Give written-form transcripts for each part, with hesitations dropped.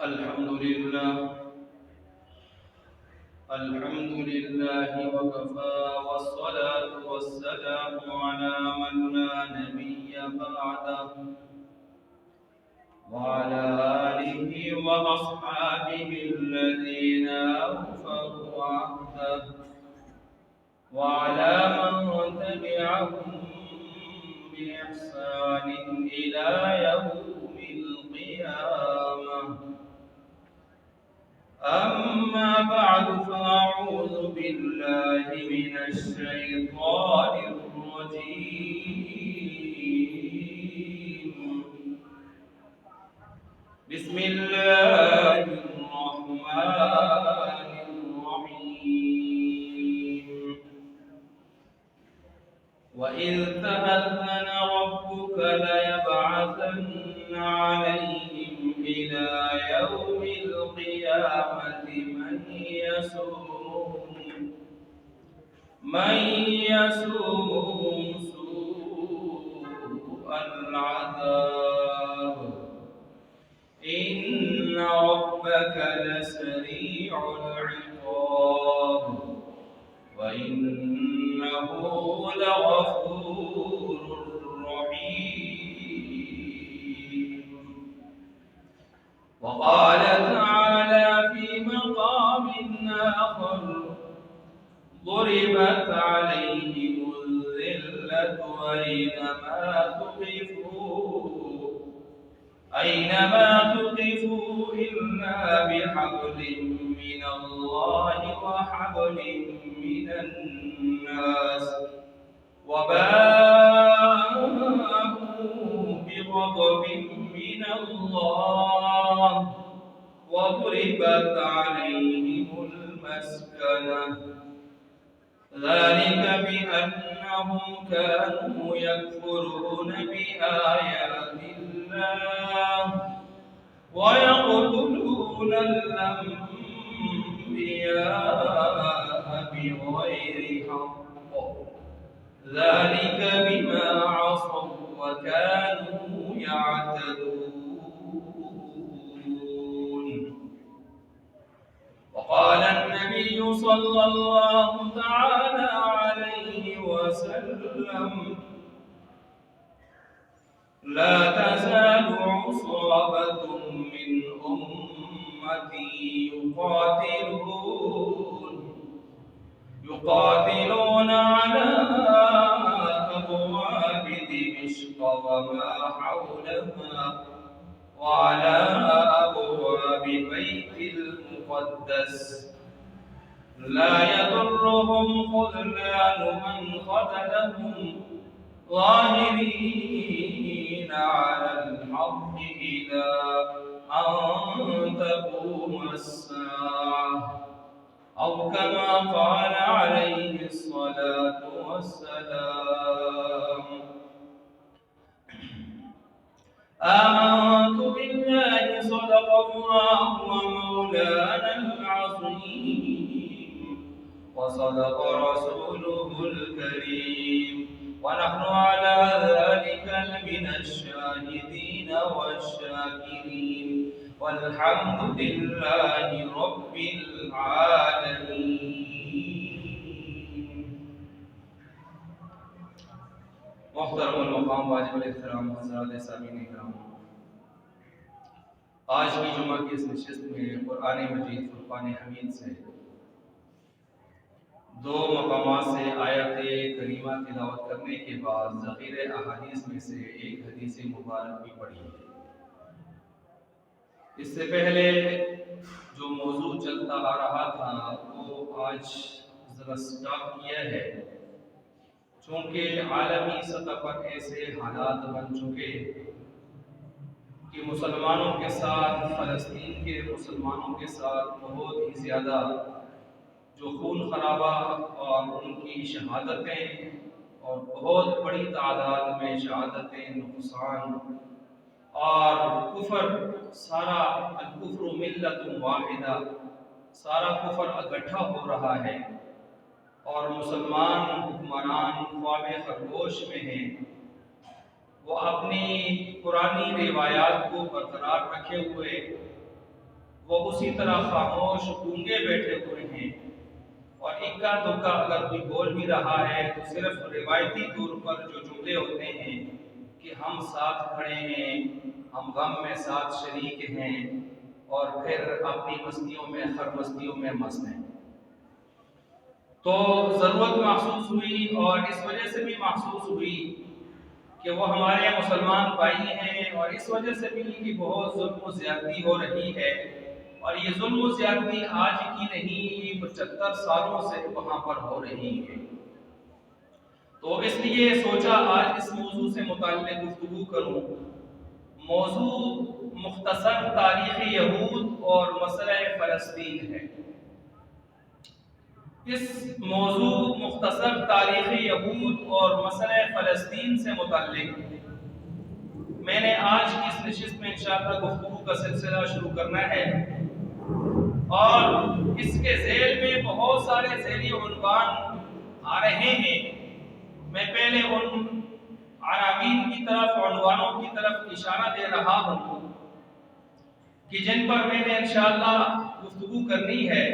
الحمد لله وكفى والصلاة والسلام على من لا نبي بعده وعلى آله وأصحابه الذين أوفوا عهده وعلى من تبعهم بإحسان إلى يوم القيامة. أما بعد فأعوذ بالله من الشيطان الرجيم. بسم الله الرحمن الرحيم. وإذ تأذن ربك ليبعثن عليهم إلى يوم القيامة من يسومهم سوء العذاب إن ربك لسريع العقاب وإنه لغفور رحيم. وقال تعالى في مقام آخر: ضربت عليهم الذلة أينما ثقفوا إلا بحبل من الله وحبل من الناس وباءوا بغضب من الله وضربت عليهم المسكنة ذلك بأنهم كانوا يكفرون بآيات الله ويقتلون الأنبياء بغير حق ذلك بما عصوا وكانوا يعتدون. وقال النبي صلى الله تعالى عليه وسلم: لا تزال عصابة من أمتي يقاتلون على أبواب دمشق وما حولها وعلى أبواب بيت المقدس لا يضرهم خذلان من خذلهم ظاهرين على الحق إلى أن تقوم الساعة أو كما قال عليه الصلاة والسلام. آمنت بالله صدق الله ومولانا العظيم وصدق رسوله الكريم ونحن على ذلك لمن الشاهدين والشاكرين والحمد لله رب العالمين. محترم المقام واجب الاحترام حضرات سامعین کرام، آج کی جمعہ کی اس نشست میں قرآن مجید فرقان حمید سے دو مقامات سے آیت کریمہ تلاوت کرنے کے بعد ذخیرہ احادیث میں سے ایک حدیث مبارک بھی پڑھی ہے۔ اس سے پہلے جو موضوع چلتا آ رہا تھا وہ آج ذرا سٹاپ کیا ہے، چونکہ عالمی سطح پر ایسے حالات بن چکے کہ مسلمانوں کے ساتھ، فلسطین کے مسلمانوں کے ساتھ بہت ہی زیادہ جو خون خرابہ اور ان کی شہادتیں اور بہت بڑی تعداد میں شہادتیں، نقصان اور کفر، سارا الکفر ملت واحدہ، سارا کفر اکٹھا ہو رہا ہے اور مسلمان حکمران خواب خرگوش میں ہیں۔ وہ اپنی پرانی روایات کو برقرار رکھے ہوئے وہ اسی طرح خاموش گونگے بیٹھے ہوئے ہیں، اور اکا دکا اگر کوئی بول بھی رہا ہے تو صرف روایتی طور پر جو جملے ہوتے ہیں کہ ہم ساتھ کھڑے ہیں، ہم غم میں ساتھ شریک ہیں، اور پھر اپنی مستیوں میں خر مستیوں میں مست ہیں۔ تو ضرورت محسوس ہوئی، اور اس وجہ سے بھی محسوس ہوئی کہ وہ ہمارے مسلمان بھائی ہیں، اور اس وجہ سے بھی کہ بہت ظلم و زیادتی ہو رہی ہے، اور یہ ظلم و زیادتی آج کی نہیں، 75 سالوں سے وہاں پر ہو رہی ہے۔ تو اس لیے سوچا آج اس موضوع سے متعلق گفتگو کروں۔ موضوع مختصر تاریخ یہود اور مسئلہ فلسطین ہے۔ اس موضوع مختصر تاریخ یہود اور مسئلہ فلسطین سے متعلق میں نے آج کی اس نشست میں انشاءاللہ گفتگو کا سلسلہ شروع کرنا ہے، اور اس کے ذیل میں بہت سارے ذیلی عنوان آ رہے ہیں۔ میں پہلے ان عناوین کی طرف، عنوانوں کی طرف اشارہ دے رہا ہوں کہ جن پر میں نے انشاءاللہ گفتگو کرنی ہے،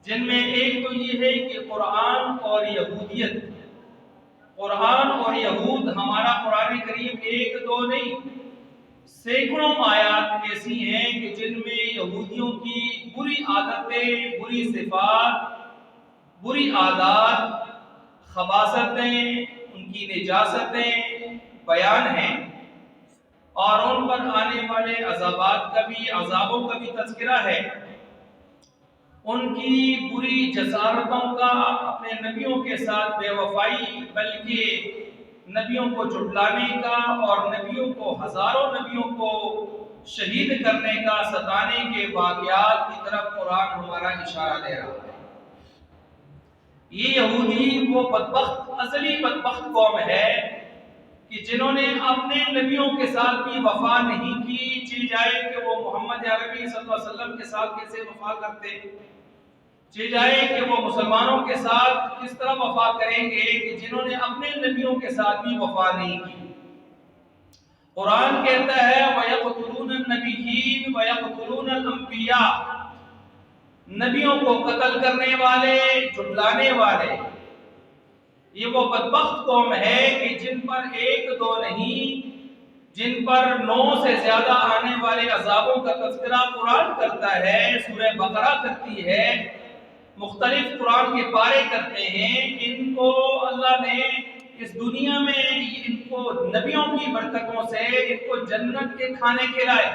جن میں ایک تو یہ ہے کہ قرآن اور یہودیت۔ قرآن اور یہود، ہمارا قرآن کریم ایک دو نہیں، سینکڑوں آیات ایسی ہیں کہ جن میں یہودیوں کی بری عادتیں، بری صفات، بری عادات، خباثتیں، ان کی نجاستیں بیان ہیں، اور ان پر آنے والے عذابات کا بھی، عذابوں کا بھی تذکرہ ہے، ان کی بری جسارتوں کا، اپنے نبیوں کے ساتھ بے وفائی، بلکہ نبیوں کو جھٹلانے کا، اور نبیوں کو، ہزاروں نبیوں کو شہید کرنے کا، ستانے کے واقعات کی طرف قرآن ہمارا اشارہ دے رہا ہے۔ یہ یہودی وہ بدبخت، ازلی بدبخت قوم ہے کہ جنہوں نے اپنے نبیوں کے ساتھ بھی وفا نہیں کی، چل جائے کہ وہ محمد عربی صلی اللہ علیہ وسلم کے ساتھ کیسے وفا کرتے، چل جائے کہ وہ مسلمانوں کے ساتھ کس طرح وفا کریں گے کہ جنہوں نے اپنے نبیوں کے ساتھ بھی وفا نہیں کی۔ قرآن کہتا ہے وَيَقْتُلُونَ النَّبِيِّينَ وَيَقْتُلُونَ الْأَنْبِيَاءَ، نبیوں کو قتل کرنے والے، جھٹلانے والے۔ یہ وہ بدبخت قوم ہے کہ جن پر ایک دو نہیں، جن پر 9 سے زیادہ آنے والے عذابوں کا تذکرہ قرآن کرتا ہے، سورہ بقرہ کرتی ہے، مختلف قرآن کے پارے کرتے ہیں۔ ان کو اللہ نے اس دنیا میں، ان کو نبیوں کی برکتوں سے ان کو جنت کے کھانے کھلائے،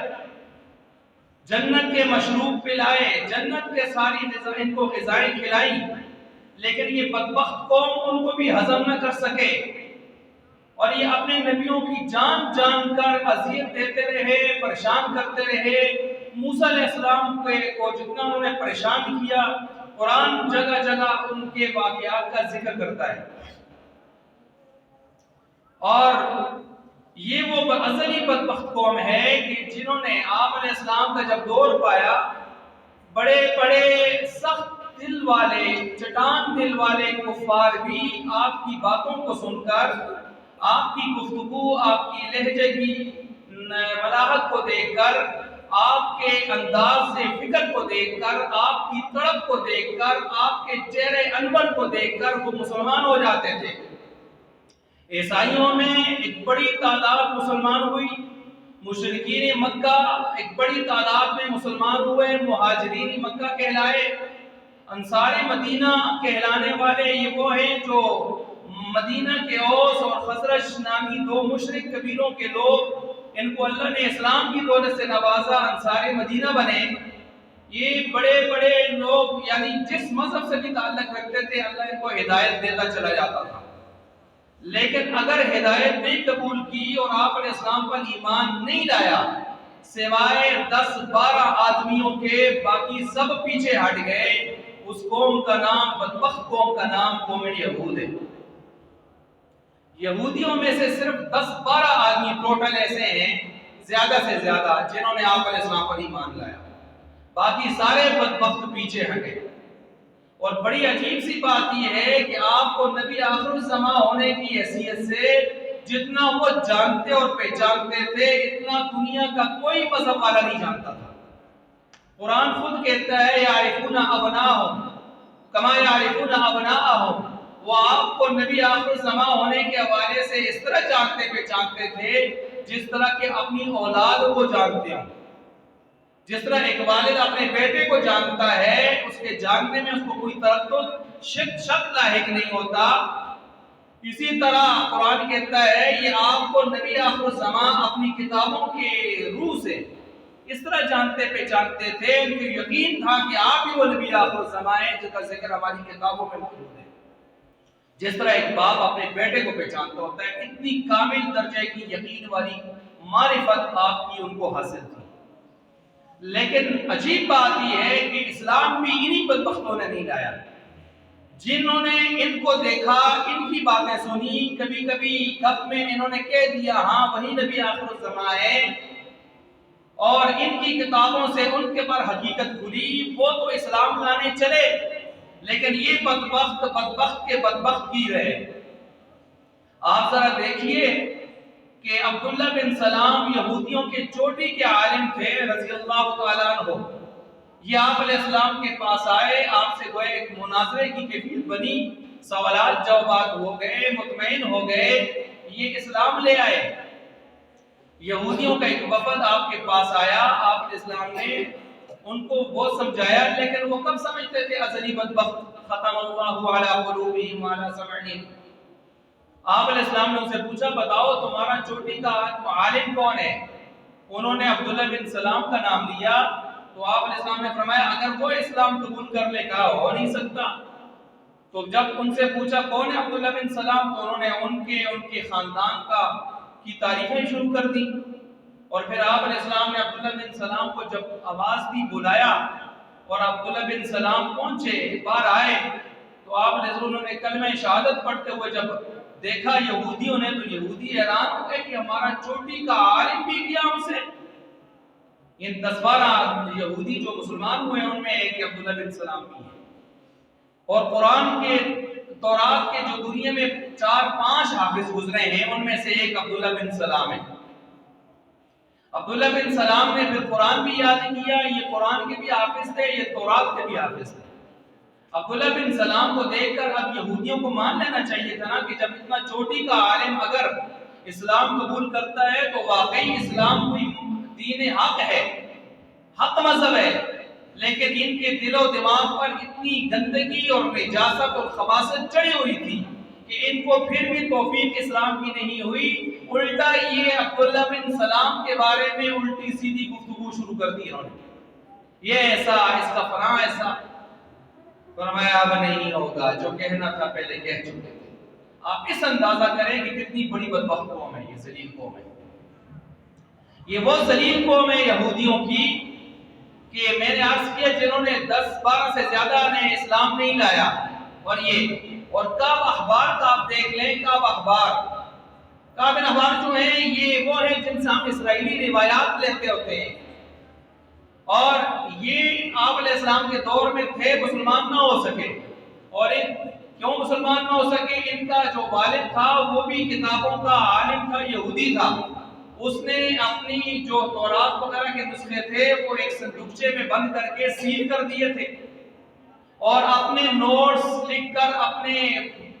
جنت کے مشروب پلائے، جنت کے ساری ان کو غذائیں کھلائی، لیکن یہ بدبخت قوم ان کو بھی ہضم نہ کر سکے، اور یہ اپنے نبیوں کی جان جان کر اذیت دیتے رہے، پریشان کرتے رہے۔ موسیٰ علیہ السلام کو جتنا انہوں نے پریشان کیا، قرآن جگہ جگہ ان کے واقعات کا ذکر کرتا ہے۔ اور یہ وہ ازلی بدبخت قوم ہے کہ جنہوں نے آپ علیہ السلام کا جب دور پایا، بڑے بڑے سخت دل والے، چٹان دل والے کفار بھی آپ کی باتوں کو سن کر، آپ کی گفتگو، آپ کی لہجگی ملاحت کو دیکھ کر، آپ کے انداز سے فکر کو دیکھ کر، آپ کی تڑپ کو دیکھ کر، آپ کے چہرے انور کو دیکھ کر وہ مسلمان ہو جاتے تھے۔ عیسائیوں میں ایک بڑی تعداد مسلمان ہوئی، مشرکین مکہ ایک بڑی تعداد میں مسلمان ہوئے، مہاجرین مکہ کہلائے، انصار مدینہ کہلانے والے یہ وہ ہیں جو مدینہ کے اوس اور خزرج نامی 2 مشرک قبیلوں کے لوگ، ان کو اللہ نے اسلام کی دولت سے نوازا، انصار مدینہ بنے۔ یہ بڑے بڑے لوگ، یعنی جس مذہب سے بھی تعلق رکھتے تھے، اللہ ان کو ہدایت دیتا چلا جاتا تھا، لیکن اگر ہدایت نہیں قبول کی اور آپ علیہ السلام پر ایمان نہیں لایا، سوائے 10-12 آدمیوں کے باقی سب پیچھے ہٹ گئے۔ اس قوم کا نام، بدبخت قوم کا نام قوم یہود ہے۔ یہودیوں میں سے صرف 10-12 آدمی ٹوٹل ایسے ہیں، زیادہ سے زیادہ، جنہوں نے آپ علیہ السلام پر ایمان لایا، باقی سارے بدبخت پیچھے ہٹے۔ اور بڑی عجیب سی بات یہ ہے کہ آپ کو نبی آخر الزمان ہونے کی حیثیت سے جتنا وہ جانتے اور پہچانتے تھے، اتنا دنیا کا کوئی مذہب والا نہیں جانتا تھا۔ قرآن خود کہتا ہے یعرفون ابناءہم کما یعرفون ابناءہم، وہ آپ کو نبی آخر الزمان ہونے کے حوالے سے اس طرح جانتے پہچانتے تھے جس طرح کہ اپنی اولاد کو جانتے ہیں. جس طرح ایک والد اپنے بیٹے کو جانتا ہے، اس کے جاننے میں اس کو کوئی تردد شک لاحق نہیں ہوتا، اسی طرح قرآن کہتا ہے یہ آپ کو نبی آخر الزمان اپنی کتابوں کے روح سے اس طرح جانتے پہچانتے تھے، ان کو یقین تھا کہ آپ ہی وہ نبی آخر الزمان ہیں جس کا ذکر ہماری کتابوں میں موجود ہے. جس طرح ایک باپ اپنے بیٹے کو پہچانتا ہوتا ہے، اتنی کامل درجے کی یقین والی معرفت آپ کی ان کو حاصل تھی. لیکن عجیب بات یہ ہے کہ اسلام بھی انہی بدبختوں نے نہیں لایا جنہوں نے ان کو دیکھا، ان کی باتیں سنی، کبھی کبھی گپ میں انہوں نے کہہ دیا ہاں وہی نبی آخر الزمان ہے، اور ان کی کتابوں سے ان کے پر حقیقت کھلی، وہ تو اسلام لانے چلے لیکن یہ بدبخت کے بدبخت کی رہے. آپ ذرا دیکھیے کہ عبداللہ بن سلام یہودیوں کے چوٹی کے عالم تھے رضی اللہ تعالیٰ عنہ. یہ آپ علیہ السلام کے پاس آئے، آپ سے گوئے ایک مناظرے کی کیفیت بنی، سوالات جوابات ہو گئے، مطمئن ہو گئے، یہ اسلام لے آئے. یہودیوں کا ایک وفد آپ کے پاس آیا، آپ علیہ السلام نے ان کو بہت سمجھایا، لیکن وہ کب سمجھتے تھے ازلی بدبخت ختم اللہ علی قلوبہم وعلی سمعہم. آپ علیہ السلام نے ان سے پوچھا بتاؤ تمہارا چوٹی کا عالم کون ہے؟ انہوں نے عبداللہ بن سلام کا نام لیا. تو آپ علیہ السلام نے فرمایا اگر وہ اسلام قبول کر لے گا ہو نہیں سکتا. تو جب ان سے پوچھا کون ہے عبداللہ بن سلام، تو انہوں نے ان کے خاندان کی تعریفیں شروع کر دی. اور پھر آپ علیہ السلام نے عبداللہ بن سلام کو جب آواز دی بلایا اور عبداللہ بن سلام پہنچے باہر آئے، تو آپ علیہ السلام نے کلمہ شہادت پڑھتے ہوئے جب دیکھا یہودیوں نے، تو یہودی حیران ہو گئے کہ ہمارا چوٹی کا عالم بھی گیا ہم سے. یہ 10-12 یہودی جو مسلمان ہوئے ان میں ایک عبداللہ بن سلام بھی ہے. اور قرآن کے تورات کے جو دنیا میں 4-5 حافظ گزرے ہیں ان میں سے ایک عبداللہ بن سلام ہے. عبداللہ بن سلام نے پھر قرآن بھی یاد کیا، یہ قرآن کے بھی حافظ تھے، یہ تورات کے بھی حافظ تھے. عبداللہ بن سلام کو دیکھ کر اب یہودیوں کو مان لینا چاہیے تھا نا کہ جب اتنا چوٹی کا عالم اگر اسلام قبول کرتا ہے تو واقعی اسلام کوئی دین حق ہے، حق مذہب ہے. لیکن ان کے دل و دماغ پر اتنی گندگی اور نجاست اور خباثت چڑھی ہوئی تھی کہ ان کو پھر بھی توفیق اسلام کی نہیں ہوئی. الٹا یہ عبداللہ بن سلام کے بارے میں الٹی سیدھی گفتگو شروع کر دی انہوں نے، یہ ایسا، اس کا فلاں ایسا. فرمایا اب نہیں ہوگا، جو کہنا تھا پہلے کہہ چکے تھے. آپ اس اندازہ کریں کہ کتنی بڑی بدبخت قوم ہے یہ ذلیل قوم ہے. یہ وہ ذلیل قوم ہے یہودیوں کی کہ میں نے عرض کیا جنہوں نے 10-12 سے زیادہ نے اسلام نہیں لایا. اور کعب احبار کا آپ دیکھ لیں، کعب بن احبار جو ہیں یہ وہ ہیں جن سے ہم اسرائیلی روایات لیتے ہوتے ہیں، اور یہ آپ علیہ السلام کے دور میں تھے، مسلمان نہ ہو سکے. اور کیوں مسلمان نہ ہو سکے؟ ان کا جو والد تھا وہ بھی کتابوں کا عالم تھا، یہودی تھا. اس نے اپنی جو تورات وغیرہ کے نسخے تھے وہ ایک صندوقچے میں بند کر کے سیل کر دیے تھے، اور اپنے نوٹس لکھ کر اپنے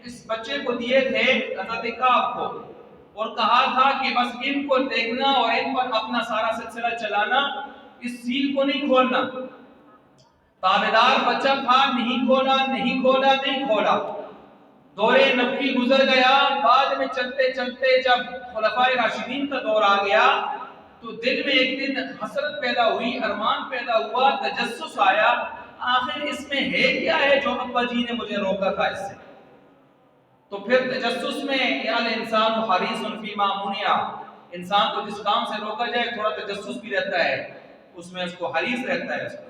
اس بچے کو دیے تھے حضرت کعب کو، اور کہا تھا کہ بس ان کو دیکھنا اور ان پر اپنا سارا سلسلہ چلانا، اس سیل کو نہیں کھولنا. تابعدار بچہ تھا، نہیں کھولا. دور نبوی گزر گیا. بعد میں چلتے چلتے جب خلفائے راشدین کا دور آ گیا تو دل میں ایک دن حسرت پیدا ہوئی، ارمان پیدا ہوا، تجسس آیا، آخر اس میں ہے کیا ہے جو ابا جی نے مجھے روکا تھا اس سے. تو پھر تجسس میں یا الانسان حریص فیما منع، انسان کو جس کام سے روکا جائے تھوڑا تجسس بھی رہتا ہے، اس میں اس کو حریص رہتا ہے. اس کو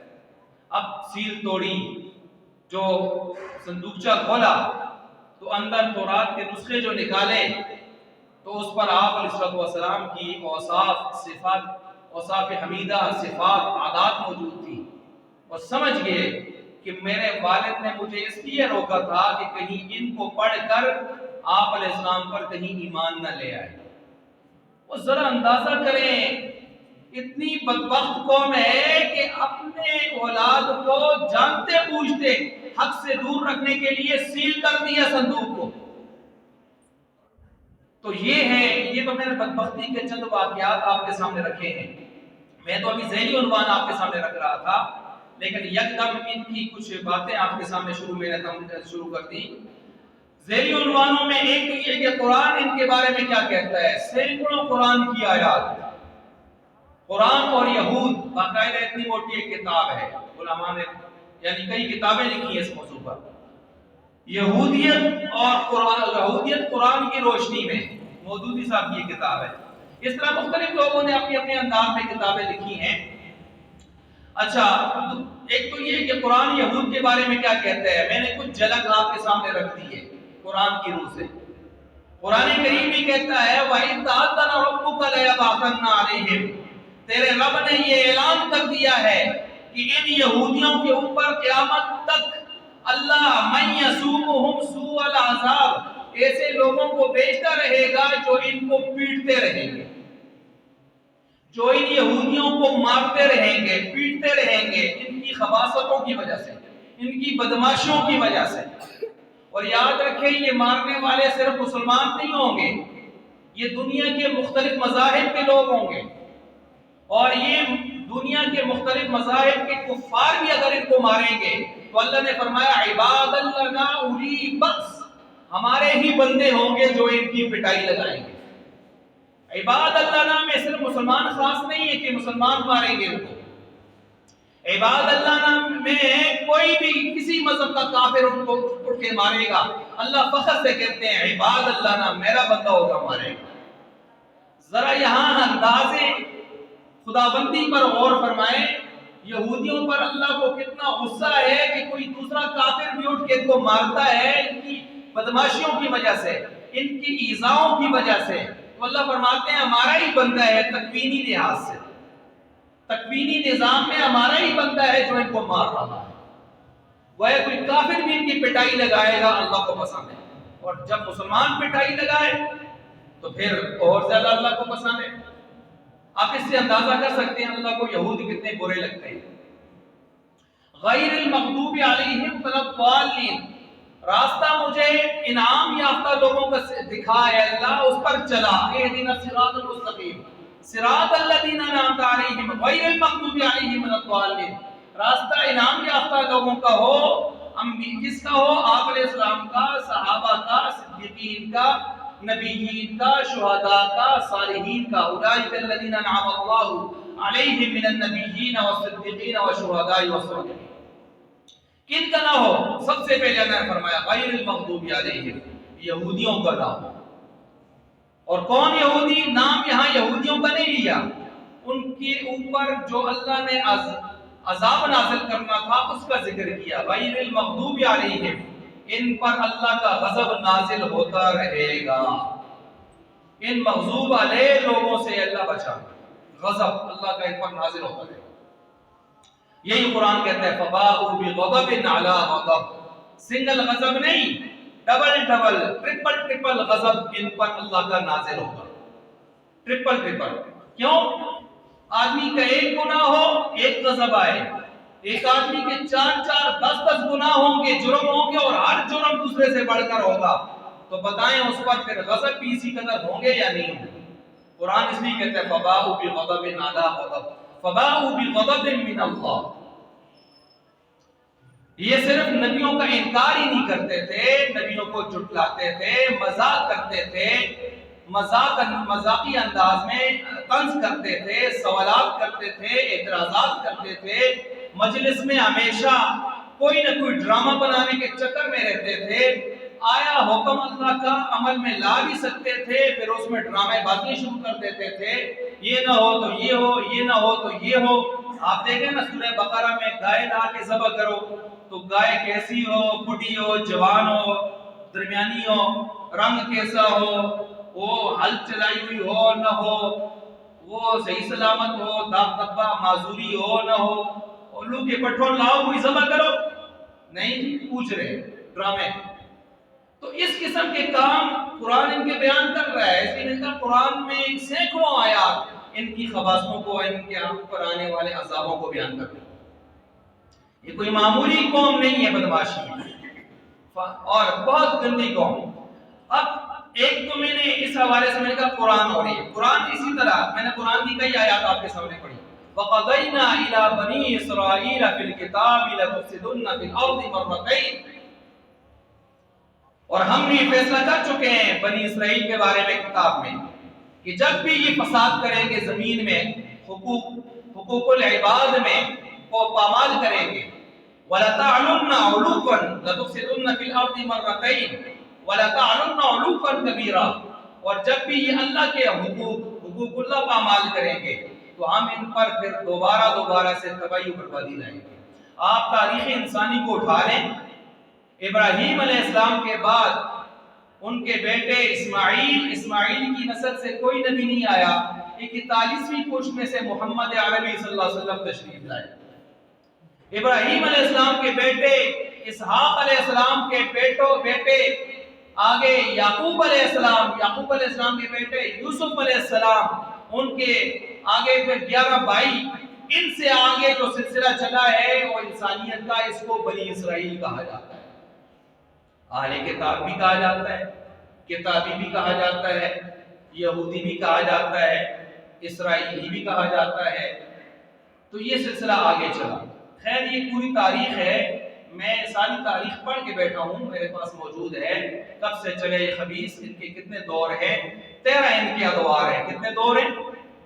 اب سیل توڑی، جو صندوقچہ کھولا تو اندر تورات کے نسخے جو نکالے تو اس پر آپ علیہ السلام کی اوصاف، صفات، اوصاف حمیدہ، صفات، عادات موجود تھی. اور سمجھ گئے کہ میرے والد نے مجھے اس لیے روکا تھا کہ کہیں ان کو پڑھ کر آپ علیہ السلام پر کہیں ایمان نہ لے آئے. وہ ذرا اندازہ کریں اتنی بدبخت قوم ہے کہ اپنے اولاد کو جانتے بوجھتے حق سے دور رکھنے کے لیے سیل کر دیا صندوق کو. تو یہ تو میں نے بدبختی کے چند واقعات آپ کے سامنے رکھے ہیں. میں تو ابھی ذیلی عنوان آپ کے سامنے رکھ رہا تھا، لیکن یکدم ان کی کچھ باتیں آپ کے سامنے میں نے شروع کر دی. ذیلی عنوانوں میں ایک تو یہ کہ قرآن ان کے بارے میں کیا کہتا ہے. سینکڑوں قرآن کی آیات. قرآن اور یہود باقاعدہ اتنی موٹی ایک کتاب ہے، علماء نے یعنی کئی کتابیں لکھی ہیں اس موضوع پر. یہودیت قرآن کی روشنی میں، مودودی صاحب کی یہ کتاب ہے. اس طرح مختلف لوگوں نے اپنے اپنے انداز میں کتابیں لکھی ہیں. اچھا، ایک تو یہ کہ قرآن یہود کے بارے میں کیا کہتا ہے. میں نے کچھ جھلک آپ کے سامنے رکھ دی ہے قرآن کی روح سے. قرآن کریم بھی کہتا ہے وَإِذْ تَأَذَّنَ رَبُّكَ لَيَبْعَثَنَّ عَلَيْهِمْ، تیرے رب نے یہ اعلان کر دیا ہے کہ ان یہودیوں کے اوپر قیامت تک اللہ مَن يَسُومُهُمْ سُوءَ الْعَذَابِ، ایسے لوگوں کو بھیجتا رہے گا جو ان کو پیٹتے رہیں گے، جو ان یہودیوں کو مارتے رہیں گے، پیٹتے رہیں گے، ان کی خباثتوں کی وجہ سے، ان کی بدماشیوں کی وجہ سے. اور یاد رکھیں یہ مارنے والے صرف مسلمان نہیں ہوں گے، یہ دنیا کے مختلف مذاہب کے لوگ ہوں گے. اور یہ دنیا کے مختلف مذاہب کے کفار بھی اگر ان کو ماریں گے تو اللہ نے فرمایا عباد لنا اولی بس، ہمارے ہی بندے ہوں گے جو ان کی پٹائی لگائیں گے. عباد اللہ میں صرف مسلمان خاص نہیں ہے کہ مسلمان ماریں گے ان کو. عباد اللہ میں کوئی بھی کسی مذہب کا کافر ان کو اٹھ کے مارے گا، اللہ فخر سے کہتے ہیں عباد اللہ میرا بندہ ہوگا مارے گا. ذرا یہاں انداز خدابندی پر غور فرمائیں. یہودیوں پر اللہ کو کتنا غصہ ہے کہ کوئی دوسرا کافر بھی اٹھ کے ان کو مارتا ہے ان کی بدماشیوں کی وجہ سے، ان کی ایذاؤں کی وجہ سے. تو اللہ فرماتے ہیں ہمارا ہی بندہ ہے تکوینی لحاظ سے، تکوینی نظام میں ہمارا ہی بندہ ہے جو ان کو مار رہا ہے. وہ کوئی کافر بھی ان کی پٹائی لگائے گا اللہ کو پسند ہے، اور جب مسلمان پٹائی لگائے تو پھر اور زیادہ اللہ کو پسند ہے. آپ اس سے اندازہ کر سکتے ہیں اللہ کو یہود کتنے برے لگتے ہیں. غیر المغضوب علیہم ولا الضالین، راستہ مجھے انعام یافتہ لوگوں کا دکھا ہے اللہ، اس پر چلا. اہدنا الصراط المستقیم صراط الذین انعمت علیہم غیر المغضوب علیہم ولا الضالین، راستہ انعام یافتہ لوگوں کا ہو، جس کا ہو آپ علیہ السلام کا، صحابہ کا، صدیقین کا، نبیین کا، شہداء کا، صالحین کا. اولئک الذین انعم اللہ علیہم من النبیین والصدیقین والشہداء والصالحین. کن کا نہ ہو؟ سب سے پہلے اللہ نے فرمایا غیر المغضوب علیہم، یہودیوں کا نام. اور کون یہودی؟ نام یہاں یہودیوں کا نہیں لیا، ان کے اوپر جو اللہ نے عذاب نازل کرنا تھا اس کا ذکر کیا. غیر المغضوب علیہم، ان پر اللہ کا غضب نازل ہوتا رہے گا. ان مغضوب علیہ لوگوں سے اللہ بچا، غضب اللہ کا ان پر نازل ہوتا رہے گا. یہی قرآن کہتا ہے فَبَاءُوا بِغَضَبٍ عَلَىٰ غَضَبٍ، سنگل غضب نہیں، ڈبل ٹرپل غضب ان پر اللہ کا نازل ہوگا. ٹرپل. کیوں؟ آدمی کا ایک گناہ ہو ایک غضب آئے، ایک آدمی کے 4 10 گناہ ہوں گے، جرم ہوں گے، اور ہر جرم دوسرے سے بڑھ کر ہوگا، تو بتائیں اس پر پھر غضب بھی اسی قدر ہوں گے یا نہیں ہوں گے. قرآن اس لیے کہتا ہے فَبَاءُوا بِغَضَبٍ عَلَىٰ غَضَبٍ فَبَاءُوا بِغَضَبٍ مِّنَ اللَّهِ. یہ صرف نبیوں کا انکار ہی نہیں کرتے تھے، نبیوں کو جھٹلاتے تھے، مذاق کرتے تھے، مذاقی انداز میں طنز کرتے تھے، سوالات کرتے تھے، اعتراضات کرتے تھے. مجلس میں ہمیشہ کوئی نہ کوئی ڈرامہ بنانے کے چکر میں رہتے تھے. آیا حکم اللہ کا عمل میں لا بھی سکتے تھے، پھر اس میں ڈرامے بازی شروع کر دیتے تھے. یہ نہ ہو تو یہ ہو، یہ نہ ہو تو یہ ہو. آپ دیکھیں نا سورہ بقرہ میں گائے لا کے ذبح کرو تو گائے کیسی ہو، بڑھی ہو، جوان ہو، درمیانی ہو، رنگ کیسا ہو، وہ ہل چلائی ہوئی ہو نہ ہو، وہ صحیح سلامت ہو، داغ دبا معذوری ہو نہ ہو. الو کے پٹھون لاؤ کوئی ذبح کرو، نہیں پوچھ رہے ڈرامے. تو اس قسم کے کام قرآن ان کے بیان کر رہا ہے. اس لیے قرآن میں سینکڑوں آیات ان کی خباثتوں کو، ان کے اوپر آنے والے عذابوں کو بیان کرتا ہے۔ یہ کوئی معمولی قوم نہیں ہے، بدماشی اور بہت گندی قوم۔ اب ایک تو میں نے اس حوالے سے میں نے کہا قرآن، اور یہ قرآن اسی طرح میں نے قرآن کی کئی آیات آپ کے سامنے پڑھی۔ وَقَضَيْنَا إِلَى بَنِي إِسْرَائِيلَ فِي الْكِتَابِ لَتُفْسِدُنَّ فِي الْأَرْضِ مَرَّتَيْنِ، اور ہم یہ فیصلہ کر چکے ہیں بنی اسرائیل کے بارے میں کتاب میں کہ جب بھی یہ فساد کریں گے زمین میں، حقوق العباد میں کو پامال کریں گے، وَلَتَعْلُنَّ عُلُوًّا لَتُفْسِدُنَّ فِي الْأَرْضِ مَرَّتَيْنِ وَلَتَعْلُنَّ عُلُوًّا كَبِيرًا، اور جب بھی یہ اللہ کے حقوق اللہ پامال کریں گے تو ہم ان پر پھر دوبارہ سے تباہی و بربادی لائیں گے۔ آپ تاریخ انسانی کو اٹھا لیں، ابراہیم علیہ السلام کے بعد ان کے بیٹے اسماعیل کی نسل سے کوئی نبی نہیں آیا، 41ویں پشت میں سے محمد عربی صلی اللہ علیہ وسلم تشریف لائے۔ ابراہیم علیہ السلام کے بیٹے اسحاق علیہ السلام کے بیٹے آگے یعقوب علیہ السلام کے بیٹے یوسف علیہ السلام، ان کے آگے پھر 11 بھائی، ان سے آگے جو سلسلہ چلا ہے وہ انسانیت کا، اس کو بنی اسرائیل کہا جاتا ہے۔ اہل کتاب بھی کہا جاتا ہے، کتابی بھی کہا جاتا ہے، یہودی بھی کہا جاتا ہے، اسرائیلی بھی کہا جاتا ہے۔ تو یہ سلسلہ آگے چلا۔ خیر یہ پوری تاریخ ہے، میں ساری تاریخ پڑھ کے بیٹھا ہوں، میرے پاس موجود ہے کب سے چلے یہ خبیث، ان کے کتنے دور ہیں، 13 ان کے ادوار ہیں۔ کتنے دور ہیں؟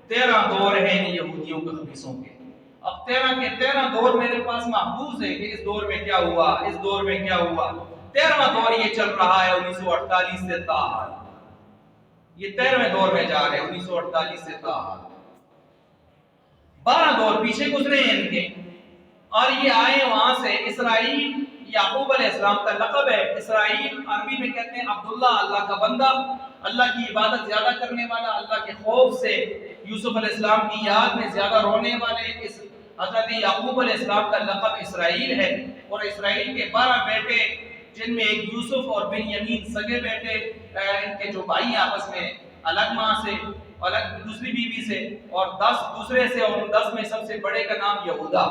13 دور ہیں ان یہودیوں کے خبیثوں کے۔ اب 13 کے 13 دور میرے پاس محفوظ ہے کہ اس دور میں کیا ہوا، اس دور میں کیا ہوا۔ 13واں دور یہ چل رہا ہے 1948 سے تاحال، یہ 13ویں دور میں جا رہے ہیں 1948 سے تاحال۔ 12 دور پیچھے گزرے ہیں ان کے، اور یہ آئے وہاں سے۔ اسرائیل یعقوب علیہ السلام کا لقب ہے، اسرائیل عربی میں کہتے ہیں عبداللہ، اللہ کا بندہ، اللہ کی عبادت زیادہ کرنے والا، اللہ کے خوف سے یوسف علیہ السلام کی یاد میں زیادہ رونے والے۔ اس حضرت یعقوب علیہ السلام کا لقب اسرائیل ہے، اور اسرائیل کے 12 بیٹے، جن میں ایک یوسف اور بنیامین سگے بیٹے، ان کے جو بھائی آپس میں الگ ماں سے، الگ دوسری بیوی سے، اور 10 دوسرے سے، اور ان 10 میں سب سے بڑے کا نام یہودا،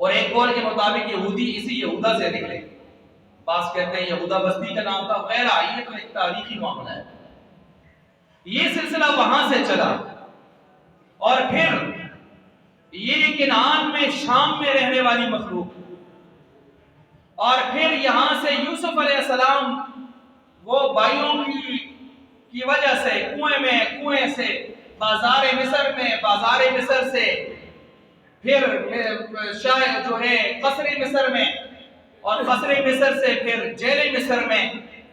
اور ایک قول کے مطابق یہودی اسی یہودا سے نکلے، بعض کہتے ہیں یہودا بستی کا نام تھا وغیرہ۔ یہ تو ایک تاریخی معاملہ ہے۔ یہ سلسلہ وہاں سے چلا، اور پھر یہ کنعان میں، شام میں رہنے والی مخلوق، اور پھر یہاں سے یوسف علیہ السلام وہ بھائیوں کی وجہ سے کنویں سے بازار مصر سے پھر شاید جو ہے قصر مصر میں، اور قصر مصر سے پھر جیل مصر میں،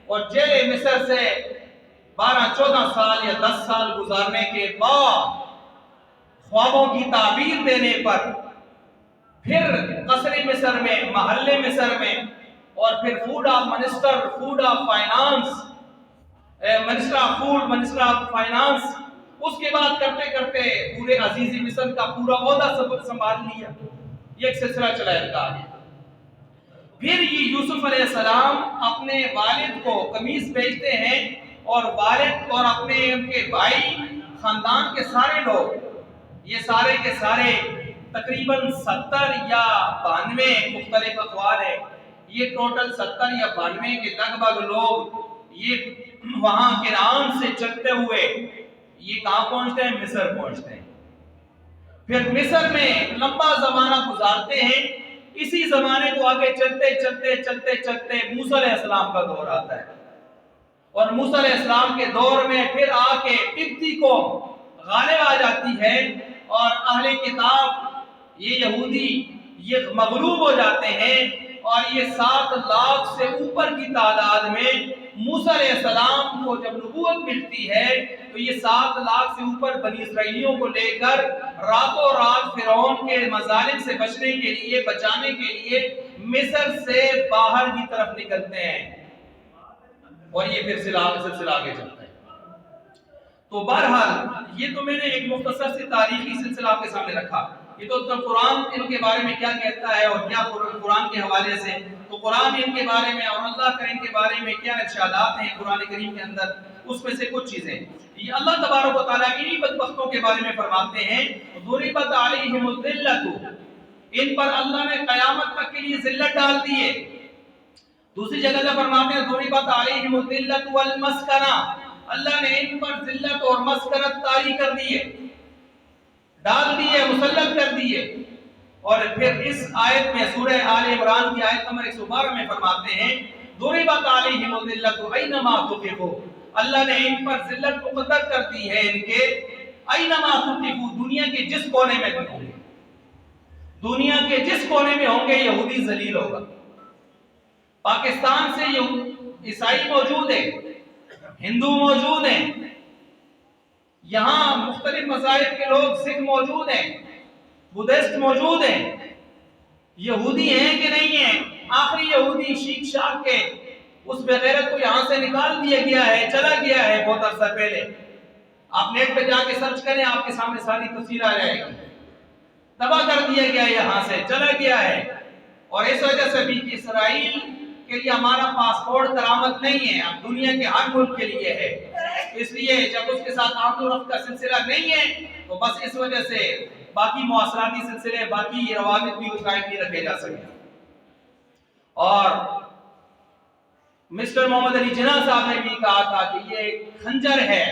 اور جیل مصر سے 12-14 سال یا 10 سال گزارنے کے بعد خوابوں کی تعبیر دینے پر پھر قصر مصر میں، محل مصر میں، اور پھر منسٹر آف فائنانس، اس کے بعد کرتے کرتے پورے عزیز مصر کا پورا عہدہ سنبھال لیا۔ یہ ایک سلسلہ چلا ہے۔ پھر یہ یوسف علیہ السلام اپنے والد کو قمیص بھیجتے ہیں، اور والد اور اپنے ان کے بھائی، خاندان کے سارے لوگ، یہ سارے کے سارے تقریباً 70 یا 92 مختلف اقوال ہے، یہ ٹوٹل 70 یا 92 کے لگ بھگ لوگ یہ وہاں کنعان سے چلتے ہوئے یہ کہاں پہنچتے ہیں؟ مصر پہنچتے ہیں۔ پھر مصر میں لمبا زمانہ گزارتے ہیں۔ اسی زمانے کو آگے چلتے موسیٰ علیہ السلام کا دور آتا ہے، اور موسیٰ علیہ السلام کے دور میں پھر آ کے قبطی کو غالب آ جاتی ہے، اور اہل کتاب یہ یہودی یہ مغلوب ہو جاتے ہیں، اور یہ 7 لاکھ سے اوپر کی تعداد میں موسیٰ علیہ السلام کو جب نبوت ملتی ہے تو یہ 7 لاکھ سے اوپر بنی اسرائیلیوں کو لے کر راتوں رات فرعون کے مظالم سے بچانے کے لیے مصر سے باہر کی طرف نکلتے ہیں، اور یہ پھر سلسلہ آگے چلتا ہے۔ تو بہرحال یہ تو میں نے ایک مختصر سی تاریخی سلسلہ آپ کے سامنے رکھا۔ یہ تو قرآن ان کے بارے میں کیا کہتا ہے، اور کیا قرآن کے حوالے سے تو قرآن ان کے بارے میں اور اللہ کا ان کے بارے میں کیا ارشادات ہیں قرآن کریم کے اندر، اس میں سے کچھ چیزیں یہ اللہ تبارک و تعالیٰ انہی بدبختوں کے بارے میں فرماتے ہیں ضربت علیہم الذلۃ، ان پر اللہ نے قیامت تک کے لیے ذلت ڈال دی ہے۔ دوسری جگہ اللہ فرماتے ہیں ضربت علیہم الذلۃ والمسکنہ، اللہ نے ان پر ذلت اور مسکنت طاری کر دی ہے، ڈال دی ہے، مسلط کر دی ہے۔ اور پھر اس آیت میں سورہ آل عمران کی آیت نمبر 112 میں فرماتے ہیں ضربت علیہم الذلۃ اینما ثقفوا، اللہ نے ان پر ذلت مقدر کر دی ہے ان کے اینما ثقفوا، دنیا کے جس کونے میں بھی ہوں گے، دنیا کے جس کونے میں ہوں گے یہودی ذلیل ہوگا۔ پاکستان سے عیسائی موجود ہیں، ہندو موجود ہیں، یہاں مختلف مذاہب کے لوگ سکھ موجود ہیں، بدھسٹ موجود ہیں، یہودی ہیں کہ نہیں ہیں؟ آخری یہودی شیخ شاہ کے اس بغیرت کو یہاں سے نکال دیا گیا ہے، چلا گیا ہے بہت عرصہ پہلے۔ آپ نیٹ پہ جا کے سرچ کریں، آپ کے سامنے ساری تفصیل آ جائے گی۔ تباہ کر دیا گیا ہے، یہاں سے چلا گیا ہے، اور اس وجہ سے بھی کہ اسرائیل کے لیے ہمارا پاسپورٹ کرامت نہیں ہے، اب دنیا کے ہر ملک کے لیے ہے، اس لیے جب اس کے ساتھ آمد و رفت کا سلسلہ نہیں ہے تو بس اس وجہ سے باقی مواصلاتی سلسلے، باقی روابط بھی اس قائم نہیں رکھے جا سکتے۔ اور مسٹر محمد علی جناح صاحب نے بھی کہا تھا کہ یہ ایک خنجر ہے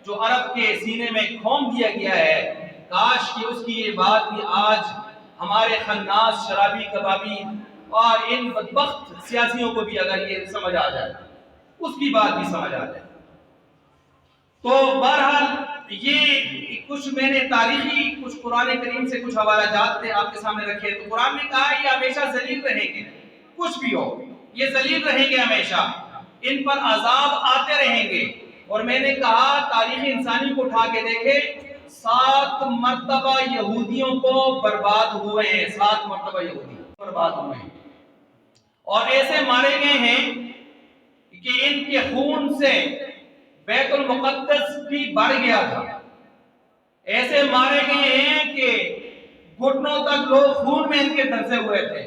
جو عرب کے سینے میں کھوم دیا گیا ہے، کاش کہ اس کی یہ بات بھی آج ہمارے خناس، شرابی، کبابی اور ان بدبخت سیاسیوں کو بھی اگر یہ سمجھ آ جائے، اس کی بات بھی سمجھ آ جائے۔ تو بہرحال یہ کچھ میں نے تاریخی، کچھ قرآن کریم سے کچھ حوالہ جات تھے آپ کے سامنے رکھے۔ تو قرآن نے کہا یہ ہمیشہ ذلیل رہیں گے، کچھ بھی ہو یہ ذلیل رہیں گے ہمیشہ، ان پر عذاب آتے رہیں گے۔ اور میں نے کہا تاریخ انسانی کو اٹھا کے دیکھے، 7 مرتبہ یہودیوں کو برباد ہوئے ہیں، 7 مرتبہ یہودی برباد ہوئے ہیں، اور ایسے مارے گئے ہیں کہ ان کے خون سے بیت المقدس بھی بڑھ گیا تھا، ایسے مارے گئے ہیں کہ گھٹنوں تک لوگ خون میں ان کے دھنسے ہوئے تھے۔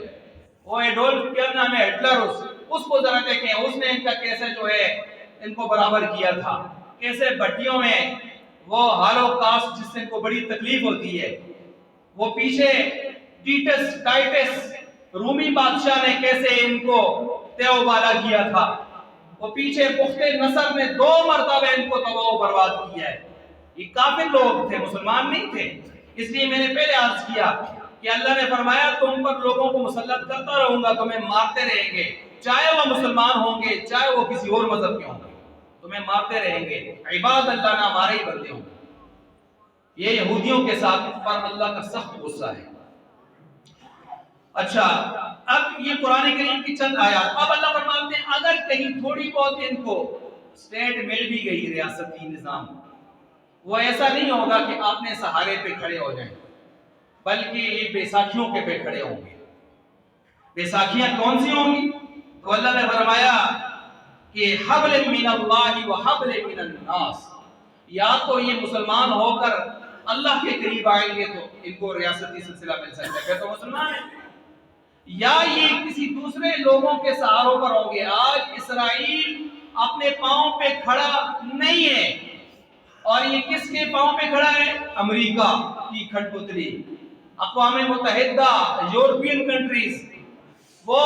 وہ ایڈولف کیا نام ہے، ہٹلر، اس کو ذرا دیکھیں، اس نے ان کا کیسے جو ہے ان کو برابر کیا تھا، کیسے بھٹیوں میں وہ ہالو کاسٹ جس سے ان کو بڑی تکلیف ہوتی ہے، وہ پیچھے ٹائٹس رومی بادشاہ نے کیسے ان کو تیو بالا کیا تھا، وہ پیچھے پخت نصر نے 2 مرتبہ ان کو تباہ و برباد کیا ہے۔ یہ کافر لوگ تھے، مسلمان نہیں تھے۔ اس لیے میں نے پہلے عرض کیا کہ اللہ نے فرمایا تم پر لوگوں کو مسلط کرتا رہوں گا، تمہیں مارتے رہیں گے، چاہے وہ مسلمان ہوں گے چاہے وہ کسی اور مذہب کے ہوں گے، تمہیں مارتے رہیں گے۔ عباد اللہ نہ ہمارے ہی بندے ہوں گے۔ یہ یہودیوں کے ساتھ پر اللہ کا سخت غصہ ہے۔ اچھا، اب یہ قرآن کریم کی چند آیات، اب اللہ فرماتے ہیں اگر کہیں تھوڑی بہت ان کو اسٹیٹ مل بھی گئی، ریاستی نظام، وہ ایسا نہیں ہوگا کہ اپنے سہارے پہ کھڑے ہو جائیں، بلکہ یہ بیساکھیوں کے پہ کھڑے ہوں گے۔ بیساکھیاں کون سی ہوں گی؟ تو اللہ نے فرمایا کہ حبل من اللہ و حبل من الناس، یا تو یہ مسلمان ہو کر اللہ کے قریب آئیں گے تو ان کو ریاستی سلسلہ مل سکتا ہے، تو مسلمان ہیں، یا یہ کسی دوسرے لوگوں کے سہاروں پر ہوں گے۔ آج اسرائیل اپنے پاؤں پہ کھڑا نہیں ہے، اور یہ کس کے پاؤں پہ کھڑا ہے؟ امریکہ کی کھٹ پتلی، اقوام متحدہ، یورپین کنٹریز، وہ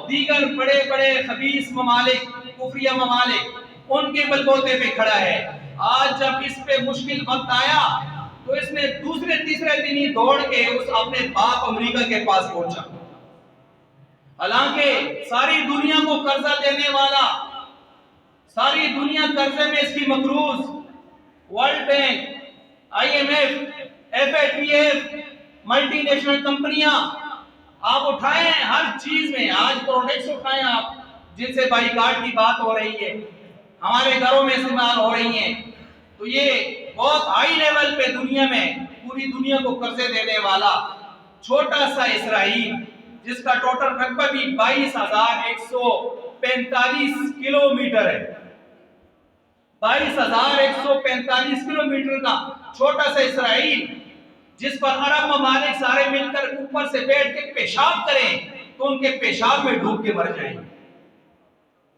دیگر بڑے بڑے خبیث ممالک، کفریہ ممالک، ان کے بلبوتے پہ کھڑا ہے۔ آج جب اس پہ مشکل وقت آیا تو اس نے دوسرے تیسرے دن ہی دوڑ کے اس اپنے باپ امریکہ کے پاس پہنچا، حالانکہ ساری دنیا کو قرضہ دینے والا، ساری دنیا قرضے میں اس کی مقروض، World Bank, I M F, F A T F, multi national کمپنیاں، آپ اٹھائیں ہر چیز میں، آج پروڈکٹس اٹھائیں آپ جن سے بائی کارڈ کی بات ہو رہی ہے، ہمارے گھروں میں استعمال ہو رہی ہیں، تو یہ بہت ہائی لیول پہ دنیا میں پوری دنیا کو قرضے دینے والا چھوٹا سا اسرائیل، جس کا ٹوٹل رقبہ بھی 22,145 کلومیٹر ہے، 22,145 کلومیٹر کا چھوٹا سا اسرائیل، جس پر عرب ممالک سارے مل کر اوپر سے بیٹھ کے پیشاب کریں تو ان کے پیشاب میں ڈوب کے مر جائیں،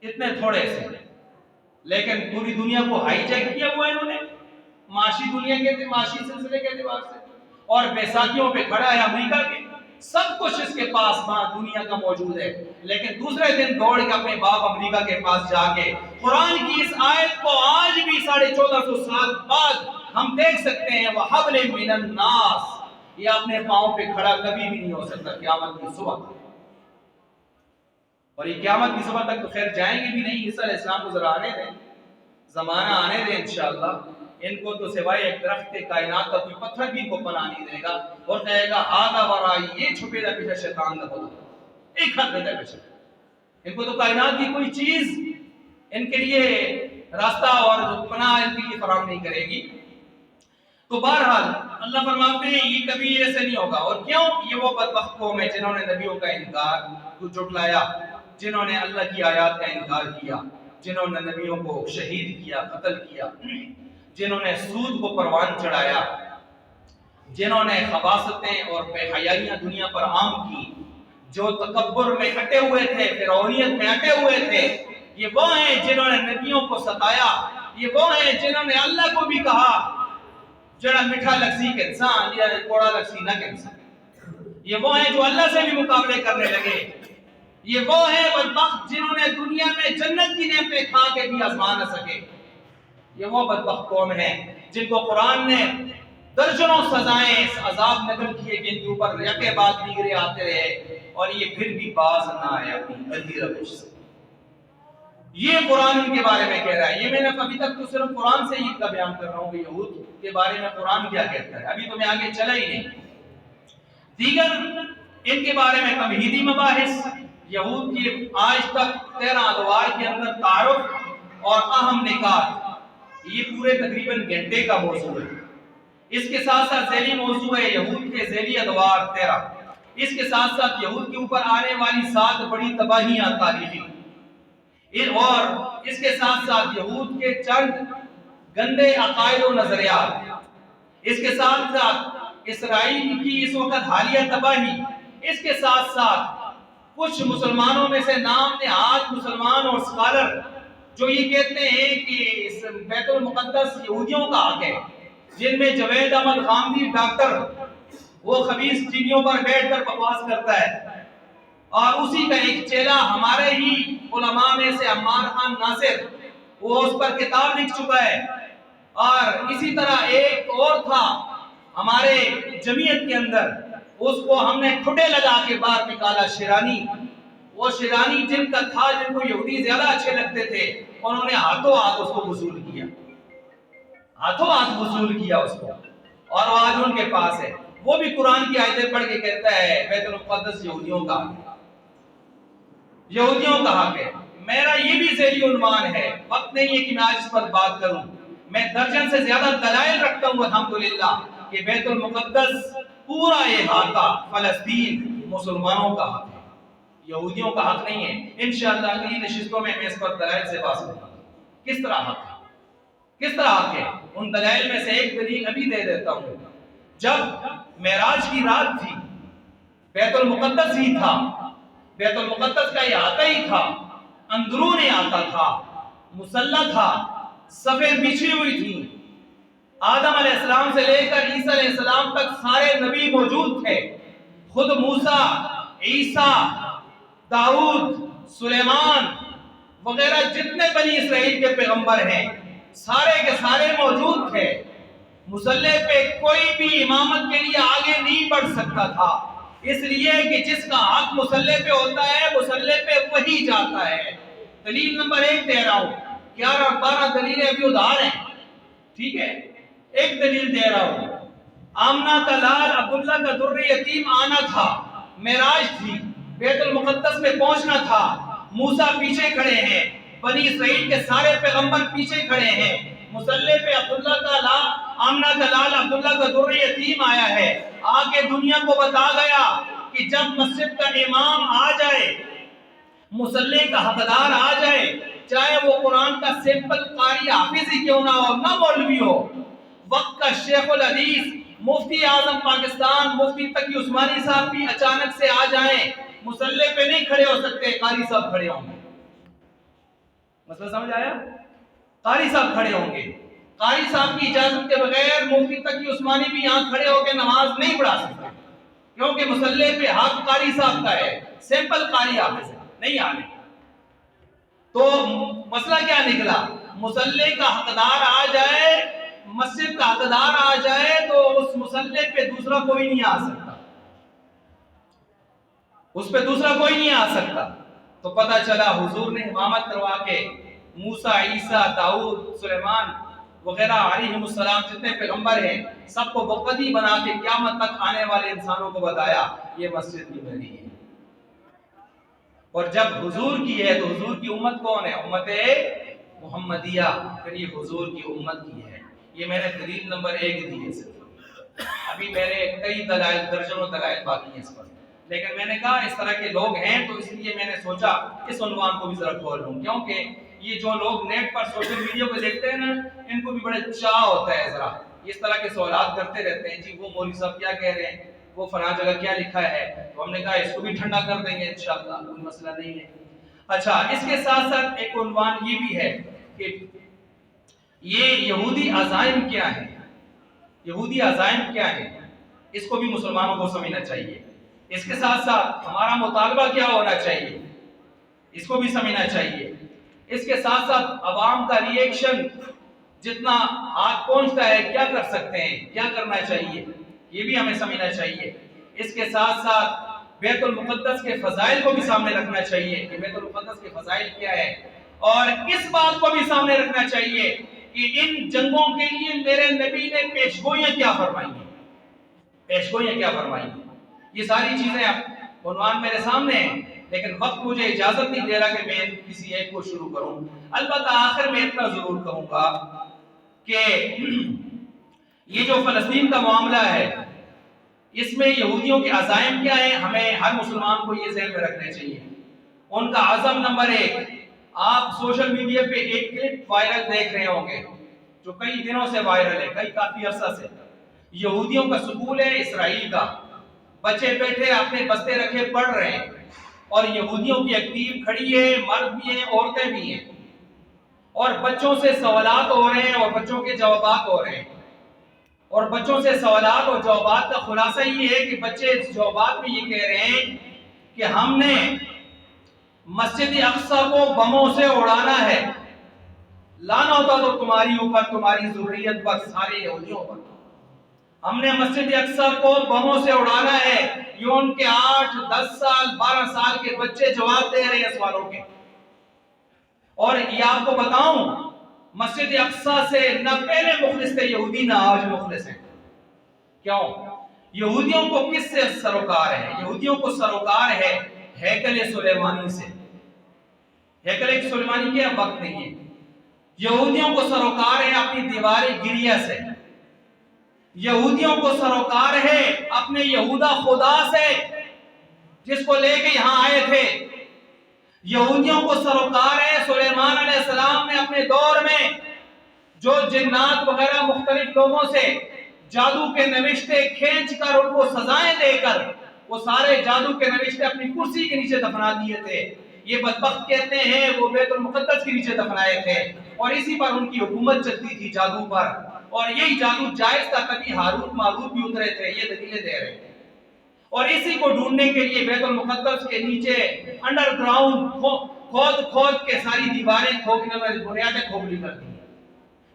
اتنے تھوڑے سے۔ لیکن پوری دنیا کو ہائی جیک کیا ہوا ہے انہوں نے معاشی دنیا کے معاشی سلسلے کے اعتبار سے، اور بیساکھیوں پہ کھڑا ہے امریکہ کے، سب کچھ اس کے پاس وہاں دنیا کا موجود ہے، لیکن دوسرے دن دوڑ کے اپنے باپ امریکہ کے پاس جا کے قرآن کی اس آیت کو آج بھی 1450 سال بعد ہم دیکھ سکتے ہیں، وَحَبْلٍ مِّنَ النَّاسِ، یہ اپنے پاؤں پہ کھڑا کبھی بھی نہیں ہو سکتا قیامت کی صبح تک، اور یہ قیامت کی صبح تک تو خیر جائیں گے بھی نہیں۔ عیسیٰ علیہ السلام کو ذرا آنے دیں، زمانہ آنے دیں انشاءاللہ، ان کو تو سوائے ایک درخت کائنات کا کوئی پتھر بھی ان کو پناہ نہیں دے گا، اور کہے گا آدھا ورائی، یہ چھپے دا پیچھے شیطان کا بولا ایک ہاتھ دیتا پیچھے، ان کو تو کائنات کی کوئی چیز ان کے لیے راستہ اور پناہ ان کے لیے فراہم نہیں کرے گی۔ تو بہرحال اللہ فرماتے ہیں یہ کبھی ایسے نہیں ہوگا، اور کیوں؟ یہ وہ بدبخت قوم ہے جنہوں نے نبیوں کا انکار کو جھٹلایا، جنہوں نے اللہ کی آیات کا انکار کیا، جنہوں نے نبیوں کو شہید کیا، قتل کیا، جنہوں نے سود کو پروان چڑھایا، جنہوں نے خباثتیں اور بے حیائیاں دنیا پر عام کی، جو تکبر میں اٹے ہوئے تھے، فرعونیت میں اٹے ہوئے تھے، یہ وہ ہیں جنہوں نے نبیوں کو ستایا، یہ وہ ہیں جنہوں نے اللہ کو بھی کہا جڑا میٹھا لگسی کے انسان یا کوڑا لگسی نہ کے انسان، یہ وہ ہیں جو اللہ سے بھی مقابلے کرنے لگے، یہ وہ ہیں بدبخت جنہوں نے دنیا میں جنت کی نعمتیں کھا کے بھی آزما نہ سکے، یہ وہ بدبخت قوم ہے جن کو قرآن نے درجنوں سزائیں اس عذاب نقل کیے جن کے اوپر یکے بعد دیگرے آتے رہے، اور یہ پھر بھی باز نہ آئے اپنی غلطی روش سے۔ یہ قرآن ان کے بارے میں کہہ رہا ہے، یہ میں نے ابھی تک تو صرف قرآن سے ہی اتنا بیان کر رہا ہوں کہ یہود کے بارے میں قرآن کیا کہتا ہے، ابھی تو میں آگے چلا ہی نہیں۔ دیگر ان کے بارے میں تمہیدی مباحث، یہود کی آج تک 13 ادوار کے اندر تعارف اور اہم نکات، یہ پورے تقریباً گھنٹے کا موضوع ہے۔ اس کے ساتھ ساتھ ذیلی موضوع ہے یہود کے ذیلی ادوار 13، اس کے ساتھ ساتھ یہود کے اوپر آنے والی 7 بڑی تباہیاں تاریخی، اور اس کے ساتھ ساتھ یہود کے چند گندے عقائد و نظریات، اس کے ساتھ ساتھ اسرائیل کی اس وقت حالیہ تباہی، اس کے ساتھ ساتھ کچھ مسلمانوں میں سے نام نہاد مسلمان اور اسکالر جو یہ کہتے ہیں کہ اس بیت المقدس یہودیوں کا حق ہے، جن میں جوید احمد غامدی ڈاکٹر وہ خبیث ٹیویوں پر بیٹھ کر بکواس کرتا ہے، اور اسی کا ایک چیلا ہمارے ہی علماء میں سے عمار خان ناصر، وہ اس پر کتاب لکھ چکا ہے، اور اسی طرح ایک اور تھا ہمارے جمعیت کے اندر، اس کو ہم نے ٹھڈے لگا کے باہر نکالا، شیرانی، وہ شیرانی جن کا تھا، جن کو یہودی زیادہ اچھے لگتے تھے، انہوں نے ہاتھوں ہاتھ اس کو وصول کیا، ہاتھوں ہاتھ وصول کیا اس کو، اور وہ آج ان کے پاس ہے، وہ بھی قرآن کی آیتیں پڑھ کے کہتا ہے بیت المقدس یہودیوں کا حق ہے، یہودیوں کا حق ہے۔ میرا یہ بھی ذیلی عنوان ہے، وقت نہیں ہے کہ میں آج اس پر بات کروں، میں درجن سے زیادہ دلائل رکھتا ہوں الحمدللہ کہ بیت المقدس پورا احاطہ فلسطین مسلمانوں کا حق ہے، یہودیوں کا حق نہیں ہے۔ انشاءاللہ اگلی نشستوں میں اس پر دلائل سے بات کروں گا، کس طرح حق ہے، کس طرح حق ہے۔ ان دلائل میں سے ایک دلیل ابھی دے دیتا ہوں، جب معراج کی رات تھی، بیت المقدس ہی تھا، بیت المقدس کا احاطہ ہی تھا، اندرون آتا تھا، مسلح تھا، صفیں بچھی ہوئی تھی، آدم علیہ السلام سے لے کر عیسیٰ علیہ السلام تک سارے نبی موجود تھے، خود موسیٰ، عیسیٰ، داؤد، سلیمان وغیرہ جتنے بنی اسرائیل کے پیغمبر ہیں سارے کے سارے موجود تھے، مسلح پہ کوئی بھی امامت کے لیے آگے نہیں بڑھ سکتا تھا، اس لیے کہ جس کا حق مسلح پہ ہوتا ہے مسلح پہ وہی جاتا ہے۔ دلیل نمبر 1 دے رہا ہوں، 11-12 دلیلیں ابھی ادھار ہیں، ٹھیک ہے، ایک دلیل دے رہا ہوں، آمنہ کا لال عبداللہ کا در یتیم آنا تھا، معراج تھی، بیت المقدس میں پہنچنا تھا، موسیٰ پیچھے کھڑے ہیں، بنی اسرائیل کے سارے پیغمبر پیچھے کھڑے ہیں، مسلح پہ عبداللہ کا لال، آمنہ کا لال عبداللہ کا در یتیم آیا ہے، آگے دنیا کو بتا گیا کہ جب مسجد کا امام آ جائے، مسلح کا حقدار آ جائے، چاہے وہ قرآن کا سمپل قاری حافظ ہی کیوں نہ ہو، نہ مولوی ہو، وقت کا شیخ الحدیث مفتی اعظم پاکستان مفتی تقی عثمانی صاحب بھی اچانک سے آ جائیں، مسلح پہ نہیں کھڑے ہو سکتے، قاری صاحب کھڑے ہوں گے۔ مسئلہ سمجھ آیا؟ قاری صاحب کھڑے ہوں گے. قاری صاحب کی اجازت کے بغیر مفتی تقی عثمانی بھی یہاں کھڑے ہو کے نماز نہیں پڑھا سکتے، کیونکہ مصلی پہ حق قاری صاحب کا ہے، سمپل قاری حافظ نہیں آنے. تو مسئلہ کیا نکلا؟ مصلی کا حقدار آ جائے، مسجد کا حقدار آ جائے تو اس مصلی پہ دوسرا کوئی نہیں آ سکتا، اس پہ دوسرا کوئی نہیں آ سکتا. تو پتہ چلا حضور نے امامت کروا کے موسیٰ، عیسیٰ، داؤد، سلیمان وغیرہ علیہم السلام جتنے پیغمبر ہیں سب کو مقتدی بنا کے قیامت تک آنے والے انسانوں کو بتایا یہ مسجد بھی میری ہے. اور جب حضور کی ہے تو حضور کی امت کون ہے؟ امت محمدیہ، پھر یہ حضور کی امت کی ہے. یہ میں نے دلیل نمبر 1 دی ہے. صرف ابھی میرے کئی دلائل، درجنوں دلائل باقی ہیں اس پر، لیکن میں نے کہا اس طرح کے لوگ ہیں تو اس لیے میں نے سوچا اس عنوان کو بھی ذرا کھول لوں، کیونکہ یہ جو لوگ نیٹ پر سوشل میڈیا پہ دیکھتے ہیں نا، ان کو بھی بڑے چاہ ہوتا ہے ذرا اس طرح کے سوالات کرتے رہتے ہیں. جی وہ مولوی صاحب کیا کہہ رہے ہیں، وہ فلاں جگہ کیا لکھا ہے، تو ہم نے کہا اس کو بھی ٹھنڈا کر دیں گے انشاءاللہ، کوئی مسئلہ نہیں ہے. اچھا، اس کے ساتھ ساتھ ایک عنوان یہ بھی ہے کہ یہ یہودی عزائم کیا ہے، یہودی عزائم کیا ہے، اس کو بھی مسلمانوں کو سمجھنا چاہیے. اس کے ساتھ ساتھ ہمارا مطالبہ کیا ہونا چاہیے، اس کو بھی سمجھنا چاہیے. اس کے ساتھ ساتھ عوام کا ری ایکشن جتنا ہاتھ پہنچتا ہے کیا کر سکتے ہیں، کیا کرنا چاہیے، یہ بھی ہمیں سمجھنا چاہیے. اس کے ساتھ ساتھ بیت المقدس کے فضائل کو بھی سامنے رکھنا چاہیے کہ بیت المقدس کے فضائل کیا ہے، اور اس بات کو بھی سامنے رکھنا چاہیے کہ ان جنگوں کے لیے میرے نبی نے پیشگوئیاں کیا فرمائی ہیں، پیشگوئیاں کیا فرمائی ہیں. یہ ساری چیزیں عنوان میرے سامنے ہیں، لیکن وقت مجھے اجازت نہیں دے رہا کہ میں کسی ایک کو شروع کروں. البتہ آخر میں اتنا ضرور کہوں گا کہ یہ جو فلسطین کا معاملہ ہے اس میں یہودیوں کے عزائم کیا ہیں، ہمیں ہر مسلمان کو یہ ذہن میں رکھنے چاہیے. ان کا عزم نمبر 1، آپ سوشل میڈیا پہ ایک کلپ وائرل دیکھ رہے ہوں گے جو کئی دنوں سے وائرل ہے، کافی عرصہ سے. یہودیوں کا سکول ہے اسرائیل کا، بچے بیٹھے اپنے بستے رکھے پڑھ رہے ہیں، اور یہودیوں کی ایک ٹیم کھڑی ہے، مرد بھی ہیں عورتیں بھی ہیں، اور بچوں سے سوالات ہو رہے ہیں اور بچوں کے جوابات ہو رہے ہیں. اور بچوں سے سوالات اور جوابات کا خلاصہ یہ ہے کہ بچے جوابات میں یہ کہہ رہے ہیں کہ ہم نے مسجد اقصی کو بموں سے اڑانا ہے، لانا ہوتا تو تمہاری اوپر، تمہاری ذریت پر، سارے یہودیوں پر. ہم نے مسجد اقصی کو بموں سے اڑانا ہے. یہ ان کے 8، 10 سال، 12 سال کے بچے جواب دے رہے ہیں سوالوں کے. اور یہ آپ کو بتاؤں، مسجد اقصی سے نہ پہلے مخلص تھے یہودی، نہ آج مخلص ہیں. کیوں؟ یہودیوں کو کس سے سروکار ہے؟ یہودیوں کو سروکار ہے ہیکل سلیمانی سے. ہیکل سلیمانی کے وقت نہیں ہے. یہودیوں کو سروکار ہے اپنی دیوار گریہ سے. یہودیوں کو سروکار ہے اپنے یہودا خدا سے جس کو لے کے یہاں آئے تھے. یہودیوں کو سروکار ہے سلیمان علیہ السلام نے اپنے دور میں جو جنات وغیرہ مختلف لوگوں سے جادو کے نوشتے کھینچ کر ان کو سزائیں دے کر وہ سارے جادو کے نوشتے اپنی کرسی کے نیچے دفنا دیے تھے. یہ بدبخت کہتے ہیں وہ بیت المقدس کے نیچے دفنائے تھے، اور اسی پر ان کی حکومت چلتی تھی، جادو پر. اور یہی جادو جائز تھا، کبھی ہاروت ماروت بھی اترے تھے. یہ دلیلیں دے رہے ہیں. اور اسی کو ڈھونڈنے کے لیے بیت المقدس کے نیچے انڈر گراؤنڈ کھود کے ساری دیواریں کھوکھنے میں بنیادیں کھوکھلی کر دی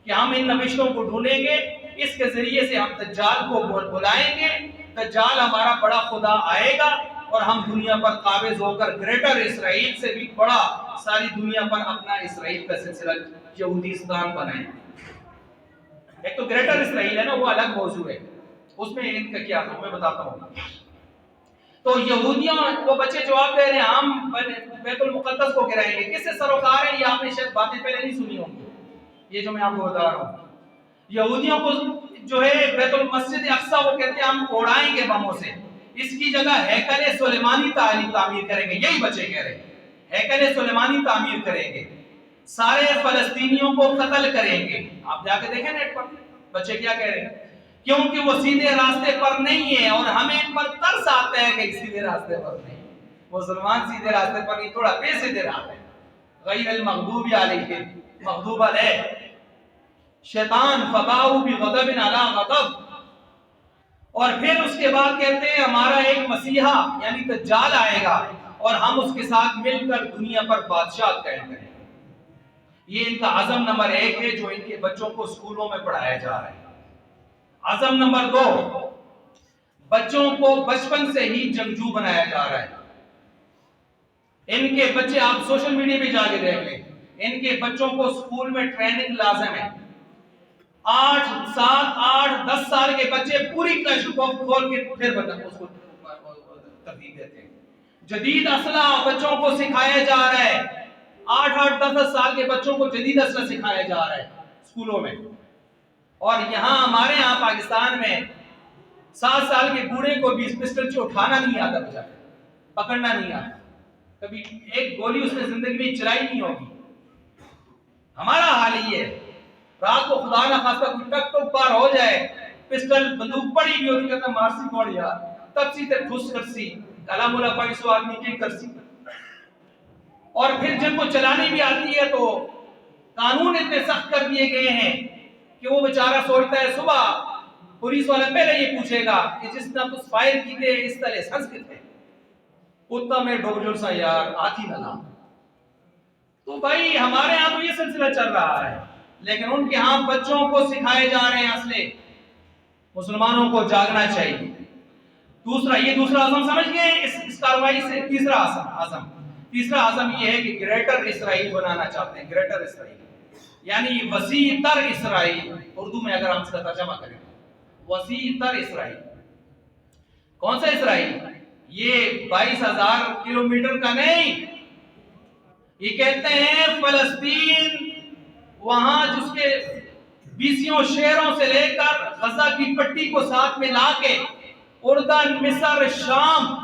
کہ ہم ان نوشتوں کو ڈھونڈیں گے، اس کے ذریعے سے ہم دجال کو بلائیں گے، دجال ہمارا بڑا خدا آئے گا اور ہم دنیا پر قابض ہو کر گریٹر اسرائیل سے بھی بڑا ساری دنیا پر اپنا اسرائیل کا سلسلہ یہودیستان بنائیں. ایک تو گریٹر اسرائیل ہے نا، وہ الگ موضوع ہے، اس میں ان کا کیا میں بتاتا ہوں. تو یہودیوں کو بچے جواب دے رہے ہیں ہم بیت المقدس کو گرائیں گے. کس سے سروکار ہے؟ یہ آپ نے شاید باتیں پہلے نہیں سنی ہوں گی، یہ جو میں آپ کو بتا رہا ہوں. یہودیوں کو جو ہے بیت المسجد اقصی وہ کہتے ہیں ہم اڑائیں گے بموں سے، اس کی جگہ ہیکل سلیمانی تعمیر کریں گے. یہی بچے کہہ رہے ہیں ہیکل سلیمانی تعمیر کریں گے، سارے فلسطینیوں کو قتل کریں گے. آپ جا کے دیکھیں نیٹ پر بچے کیا کہہ رہے ہیں، کیونکہ وہ سیدھے راستے پر نہیں ہے اور ہمیں ان پر ترس آتا ہے کہ سیدھے راستے پر نہیں. مسلمان سیدھے راستے پر نہیں، تھوڑا بے سیدھے راہ ہے. غیر المغضوب علیہم، مغضوب علیہ شیطان فباؤ بغضب علی غضب. اور پھر اس کے بعد کہتے ہیں ہمارا ایک مسیحا یعنی دجال آئے گا اور ہم اس کے ساتھ مل کر دنیا پر بادشاہ قائم کریں گے. یہ ان کا عزم نمبر 1 ہے جو ان کے بچوں کو اسکولوں میں پڑھایا جا رہا ہے. عزم نمبر 2، بچوں کو بچپن سے ہی جنگجو بنایا جا رہا ہے. ان کے بچے آپ سوشل میڈیا پہ جا کے دیکھ لیں، ان کے بچوں کو اسکول میں ٹریننگ لازم ہے. 8 7 8 10 سال کے بچے پوری کلش کو کھول کے پھر اس کو ترتیب دیتے ہیں. جدید اسلحہ بچوں کو سکھایا جا رہا ہے. 8 8 10 سال کے بچوں کو جدید اسلحہ سکھایا جا رہا ہے اسکولوں میں. اور یہاں ہمارے یہاں پاکستان میں 7 سال کے بوڑھے کو بھی پسٹل سے اٹھانا نہیں آتا، بچہ پکڑنا نہیں آتا، کبھی ایک گولی اس نے زندگی میں چلائی نہیں ہوگی. ہمارا حال یہ ہے، رات کو خدا نہ خواستہ کوئی ٹک ٹک پار ہو جائے، پسٹل بندوق پڑی بھی ہوتی کہتا مارسی کون یار، تب سی تے ٹھوس کرسی کلا مولا 500 آدمی کی کرسی. اور پھر جن کو چلانی بھی آتی ہے تو قانون اتنے سخت کر دیے گئے ہیں کہ وہ بیچارہ سوچتا ہے صبح پولیس والا پہلے یہ پوچھے گا کہ جس طرح تو فائر کیتے اس طرح سنس کتے اتنا میں ڈوجل سا یار آتی نہ. تو بھائی ہمارے ہاں تو یہ سلسلہ چل رہا ہے، لیکن ان کے ہاں بچوں کو سکھائے جا رہے ہیں اسلحے. مسلمانوں کو جاگنا چاہیے. دوسرا عزم سمجھ گئے اس کاروائی سے. تیسرا عزم یہ ہے کہ گریٹر اسرائیل بنانا چاہتے ہیں. گریٹر اسرائیل یعنی وسیع تر اسرائیل. اردو میں اگر ہم اس کا ترجمہ کریں وسیع تر اسرائیل. کون سا اسرائیل؟ یہ 22,000 کلومیٹر کا نہیں. یہ کہتے ہیں فلسطین وہاں جس کے 20 شہروں سے لے کر غزہ کی پٹی کو ساتھ میں لا کے اردن، مصر، شام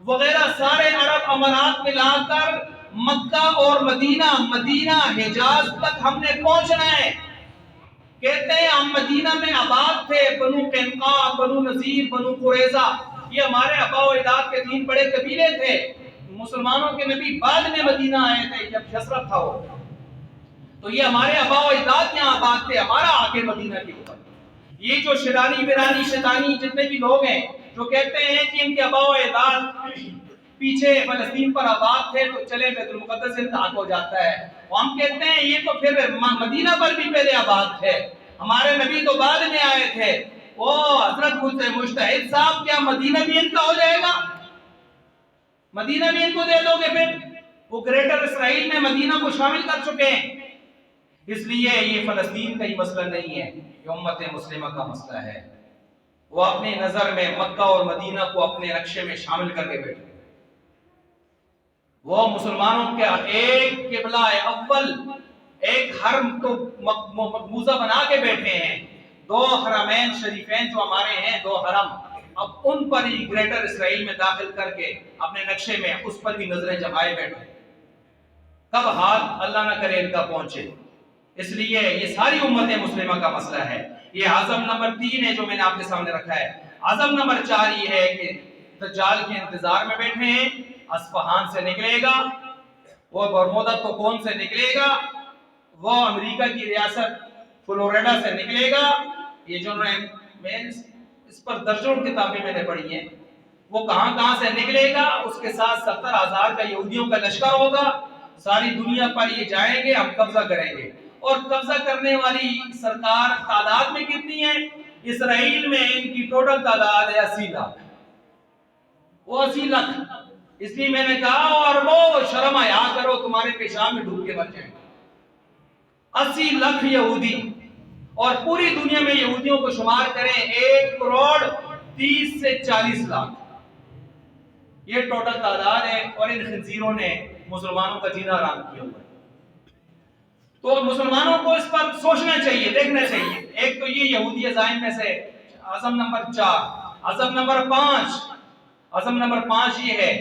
وغیرہ سارے عرب امارات میں لا کر مکہ اور مدینہ حجاز تک ہم نے پہنچنا ہے. کہتے ہیں ہم مدینہ میں آباد تھے، بنو قینقاع، بنو نذیر، بنو قریظہ، یہ ہمارے آبا و اجداد کے 3 بڑے قبیلے تھے. مسلمانوں کے نبی بعد میں مدینہ آئے تھے جب یثرب تھا وہ، تو یہ ہمارے آبا و اجداد یہاں آباد تھے، ہمارا آگے مدینہ کے اوپر. یہ جو شیطانی ویرانی شیطانی جتنے بھی لوگ ہیں جو کہتے ہیں کہ ان کے آبا و اجداد پیچھے فلسطین پر آباد تھے تو چلے بیت المقدس انتہا ہو جاتا ہے، ہم کہتے ہیں یہ تو پھر مدینہ پر بھی پہلے آباد تھے، ہمارے نبی تو بعد میں آئے تھے. او حضرت مجتہد صاحب کیا مدینہ بھی ان کا ہو جائے گا؟ مدینہ بھی ان کو دے دو گے؟ پھر وہ گریٹر اسرائیل میں مدینہ کو شامل کر چکے ہیں. اس لیے یہ فلسطین کا ہی مسئلہ نہیں ہے، یہ امت مسلمہ کا مسئلہ ہے. وہ اپنی نظر میں مکہ اور مدینہ کو اپنے نقشے میں شامل کر کے بیٹھے. وہ مسلمانوں کے ایک قبلہ اول، ایک حرم تو مقبوضہ بنا کے بیٹھے ہیں. 2 حرمین شریفین جو ہمارے ہیں، 2 حرم، اب ان پر ہی گریٹر اسرائیل میں داخل کر کے اپنے نقشے میں اس پر بھی نظریں جمائے بیٹھے. کب ہاتھ اللہ نہ کرے ان کا پہنچے. اس لیے یہ ساری امت مسلمہ کا مسئلہ ہے. یہ عزم نمبر 3 ہے جو میں نے آپ کے سامنے رکھا ہے. عزم نمبر 4 یہ ہے کہ دجال کے انتظار میں بیٹھے ہیں. اصفہان سے نکلے گا، وہ برمودا کوکون سے نکلے گا، وہ امریکہ کی ریاست فلوریڈا سے نکلے گا. یہ جو میں اس پر درجنوں کتابیں میں نے پڑھی ہیں، وہ کہاں سے نکلے گا. اس کے ساتھ 70,000 کا یہودیوں کا لشکر ہوگا. ساری دنیا پر یہ جائیں گے، ہم قبضہ کریں گے. اور قبضہ کرنے والی سرکار تعداد میں کتنی ہے؟ اسرائیل میں ان کی ٹوٹل تعداد ہے 80 لاکھ. وہ 80 لاکھ. اس لیے میں نے کہا اور وہ شرم حیا کرو، تمہارے پیشاب میں ڈوب کے مر جائیں. 80 لاکھ یہودی، اور پوری دنیا میں یہودیوں کو شمار کریں 1 کروڑ 30 سے 40 لاکھ. یہ ٹوٹل تعداد ہے. اور ان خنزیروں نے مسلمانوں کا جینا حرام کیا ہوا ہے. تو مسلمانوں کو اس پر سوچنا چاہیے، دیکھنا چاہیے. ایک تو یہ یہودی عزائم میں سے عزم نمبر 4. عزم نمبر 5 یہ ہے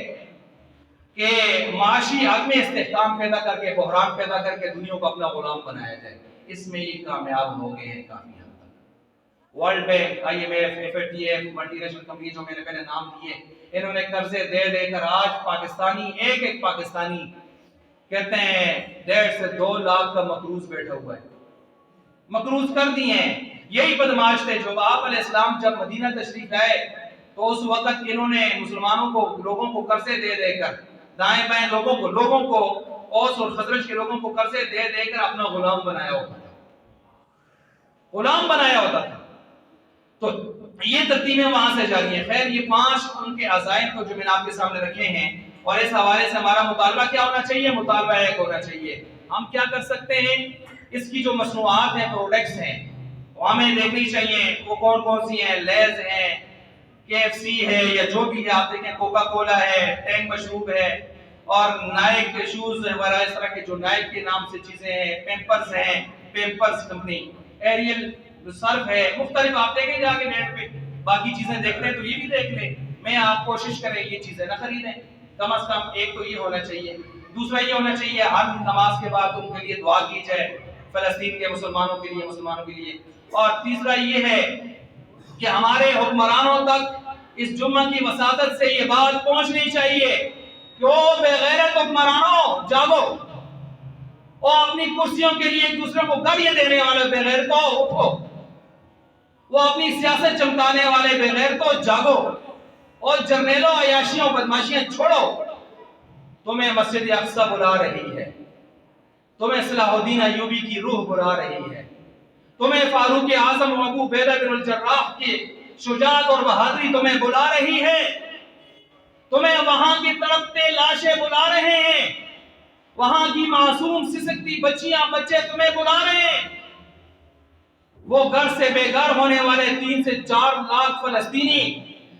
کہ معاشی عدم استحکام پیدا کر کے، بحران پیدا کر کے دنیا کو اپنا غلام بنایا جائے. اس میں یہ کامیاب ہو گئے ہیں کافی حد تک. World bank, IMF، FATF، multi national company جو میں نے پہلے نام دیے، انہوں نے قرضے دے کر آج ایک پاکستانی کہتے ہیں 1.5 سے 2 لاکھ کا مقروض بیٹھا ہوا ہے، مقروض کر دیے ہیں۔ یہی بدماش تھے جو آپ علیہ السلام جب مدینہ تشریف لائے تو اس وقت انہوں نے مسلمانوں کو، لوگوں کو قرضے دے دے کر، دائیں بائیں لوگوں کو اوس اور خزرج کے لوگوں کو قرضے دے دے کر اپنا غلام بنایا ہوتا تھا، غلام بنایا ہوتا تھا۔ تو یہ ترتیبیں وہاں سے جاری ہیں۔ خیر یہ 5 ان کے عزائم کو جو میں نے آپ کے سامنے رکھے ہیں، اور اس حوالے سے ہمارا مطالبہ کیا ہونا چاہیے؟ مطالبہ ایک ہونا چاہیے، ہم کیا کر سکتے ہیں؟ اس کی جو مصنوعات ہیں، پروڈکٹس ہیں، وہ ہمیں دیکھنی چاہیے، وہ کون کون سی ہیں۔ لیز ہے، KFC ہے، یا جو بھی ہے، آپ دیکھیں کوکا کولا ہے، ٹینگ مشروب ہے، اور نائک شوز وغیرہ، اس طرح کے جو نائک کے نام سے چیزیں ہیں، پیمپرز ہیں، پیمپرز کمپنی، ایریل سرف ہے، مختلف آپ دیکھیں جا کے نیٹ پہ، باقی چیزیں دیکھتے ہیں تو یہ بھی دیکھ لیں۔ میں آپ کوشش کریں یہ چیزیں نہ خریدیں، کم از کم ایک تو یہ ہونا چاہیے۔ دوسرا یہ ہونا چاہیے ہر نماز کے بعد ان کے لیے دعا کی جائے، فلسطین کے مسلمانوں کے لیے۔ اور تیسرا یہ ہے کہ ہمارے حکمرانوں تک اس جمعہ کی وساطت سے یہ بات پہنچنی چاہیے کہ او بے غیرت حکمرانوں جاگو، او اپنی کرسیوں کے لیے ایک دوسرے کو گالیاں دینے والے بے غیرتوں اٹھو، وہ اپنی سیاست چمکانے والے بے غیرتوں جاگو، اور جرنیلوں عیاشیوں بدماشیاں چھوڑو۔ تمہیں مسجد اقصی بلا رہی ہے، تمہیں صلاح الدین ایوبی کی روح بلا رہی ہے، تمہیں فاروق اعظم و ابو عبیدہ بن الجراح کی شجاعت اور بہادری تمہیں بلا رہی ہے، تمہیں وہاں کی تڑپتے لاشیں بلا رہے ہیں، وہاں کی معصوم سسکتی بچیاں بچے تمہیں بلا رہے ہیں۔ وہ گھر سے بے گھر ہونے والے 3 سے 4 لاکھ فلسطینی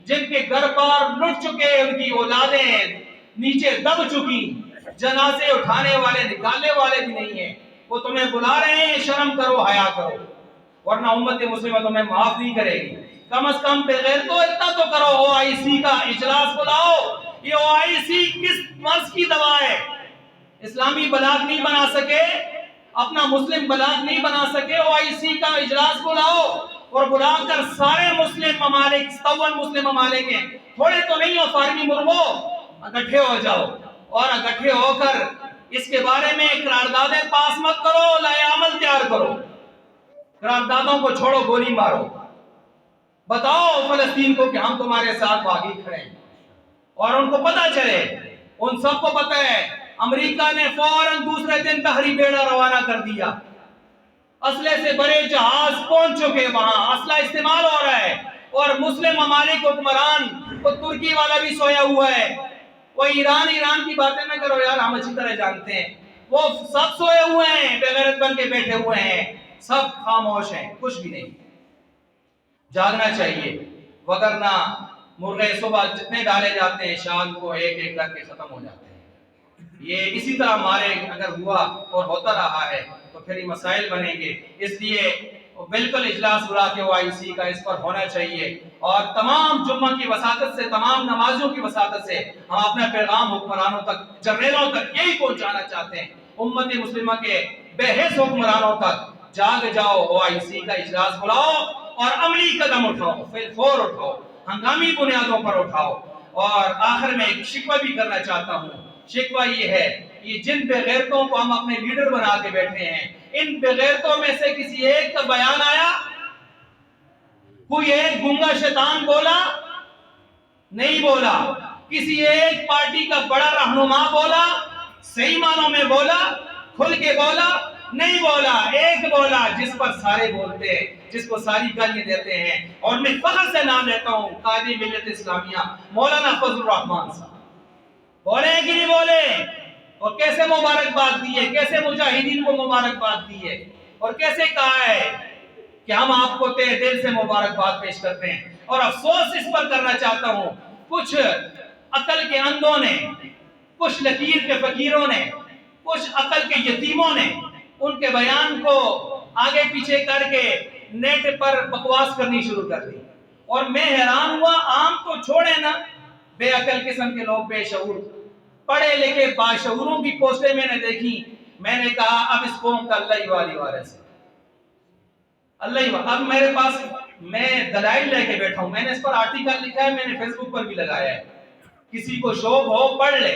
جن کے گھر بار لٹ چکے، ان کی اولادیں نیچے دب چکی، جنازے اٹھانے والے نکالنے والے بھی نہیں ہیں، وہ تمہیں بلا رہے ہیں۔ شرم کرو، حیا کرو، ورنہ امت مسلمہ تمہیں معاف نہیں کرے گی۔ کم از کم بغیر تو اتنا تو کرو، OIC کا اجلاس بلاؤ۔ یہ OIC کس مرض کی دوا ہے؟ اسلامی بلاغ نہیں بنا سکے، اپنا مسلم بلاغ نہیں بنا سکے، OIC کا اجلاس بلاؤ، اور بلا کر سارے مسلم ممالک، 57 مسلم ممالک ہیں، تھوڑے تو نہیں ہو، فارمی مرغو، اکٹھے ہو جاؤ، اور اکٹھے ہو کر اس کے بارے میں قراردادیں پاس مت کرو، لائحہ عمل تیار کرو، قراردادوں کو چھوڑو، گولی مارو، بتاؤ فلسطین کو کہ ہم تمہارے ساتھ باغی کھڑے ہیں، اور ان کو پتہ چلے، ان سب کو پتہ ہے۔ امریکہ نے فوراً دوسرے دن بحری بیڑا روانہ کر دیا، اسلحے سے بڑے جہاز پہنچ چکے، وہاں اسلحہ استعمال ہو رہا ہے، اور مسلم ممالک حکمران، وہ ترکی والا بھی سویا ہوا ہے، وہ ایران کی باتیں نہ کرو یار، ہم اچھی طرح جانتے ہیں، وہ سب سوئے ہوئے ہیں، بے غیرت بن کے بیٹھے ہوئے ہیں، سب خاموش ہیں، کچھ بھی نہیں۔ جاگنا چاہیے، وگرنہ مرغے صبح جتنے ڈالے جاتے ہیں شام کو ایک ایک کر کے ختم ہو جاتے ہیں۔ یہ اسی طرح ہمارے اگر ہوا اور ہوتا رہا ہے تو پھر یہ مسائل بنیں گے۔ اس لیے بالکل اجلاس بلا کے OIC کا اس پر ہونا چاہیے، اور تمام جمعہ کی وساطت سے، تمام نمازوں کی وساطت سے ہم اپنا پیغام حکمرانوں تک، جرنیلوں تک یہی پہنچانا چاہتے ہیں، امت مسلمہ کے بے حس حکمرانوں تک، جاگ جاؤ، OIC کا اجلاس بلاؤ اور عملی قدم اٹھاؤ، فور اٹھاؤ، ہنگامی بنیادوں پر اٹھاؤ۔ اور آخر میں ایک شکوہ بھی کرنا چاہتا ہوں، شکوہ یہ ہے کہ جن بے غیرتوں کو ہم اپنے لیڈر بنا کے بیٹھے ہیں، ان بے غیرتوں میں سے کسی ایک کا بیان آیا؟ کوئی ایک گنگا شیطان بولا؟ نہیں بولا۔ کسی ایک پارٹی کا بڑا رہنما بولا؟ صحیح معنوں میں بولا؟ کھل کے بولا؟ نہیں بولا۔ ایک بولا جس پر سارے بولتے ہیں، جس کو ساری گالیاں دیتے ہیں، اور میں فخر سے نام لیتا ہوں قائد ملت اسلامیہ مولانا فضل الرحمان صاحب۔ بولے کہ نہیں بولے؟ اور کیسے مبارکباد دی ہے، کیسے مجاہدین کو مبارکباد دی ہے، اور کیسے کہا ہے کہ ہم آپ کو تہ دل سے مبارکباد پیش کرتے ہیں۔ اور افسوس اس پر کرنا چاہتا ہوں، کچھ عقل کے اندھوں نے، کچھ لکیر کے فقیروں نے، کچھ عقل کے یتیموں نے ان کے بیان کو آگے پیچھے کر کے نیٹ پر بکواس کرنی شروع کر دی، اور میں حیران ہوا۔ عام تو چھوڑے نا، بے عقل قسم کے لوگ، بے شعور، پڑھے لکھے باشعوروں کی پوسٹیں میں نے دیکھی، میں نے کہا اب اس قوم کا اللہ ہی والی وارث ہے، اللہ ہی والی۔ اب میرے پاس میں دلائل لے کے بیٹھا ہوں، میں نے اس پر آرٹیکل لکھا ہے، میں نے فیس بک پر بھی لگایا ہے، کسی کو شوق ہو پڑھ لے۔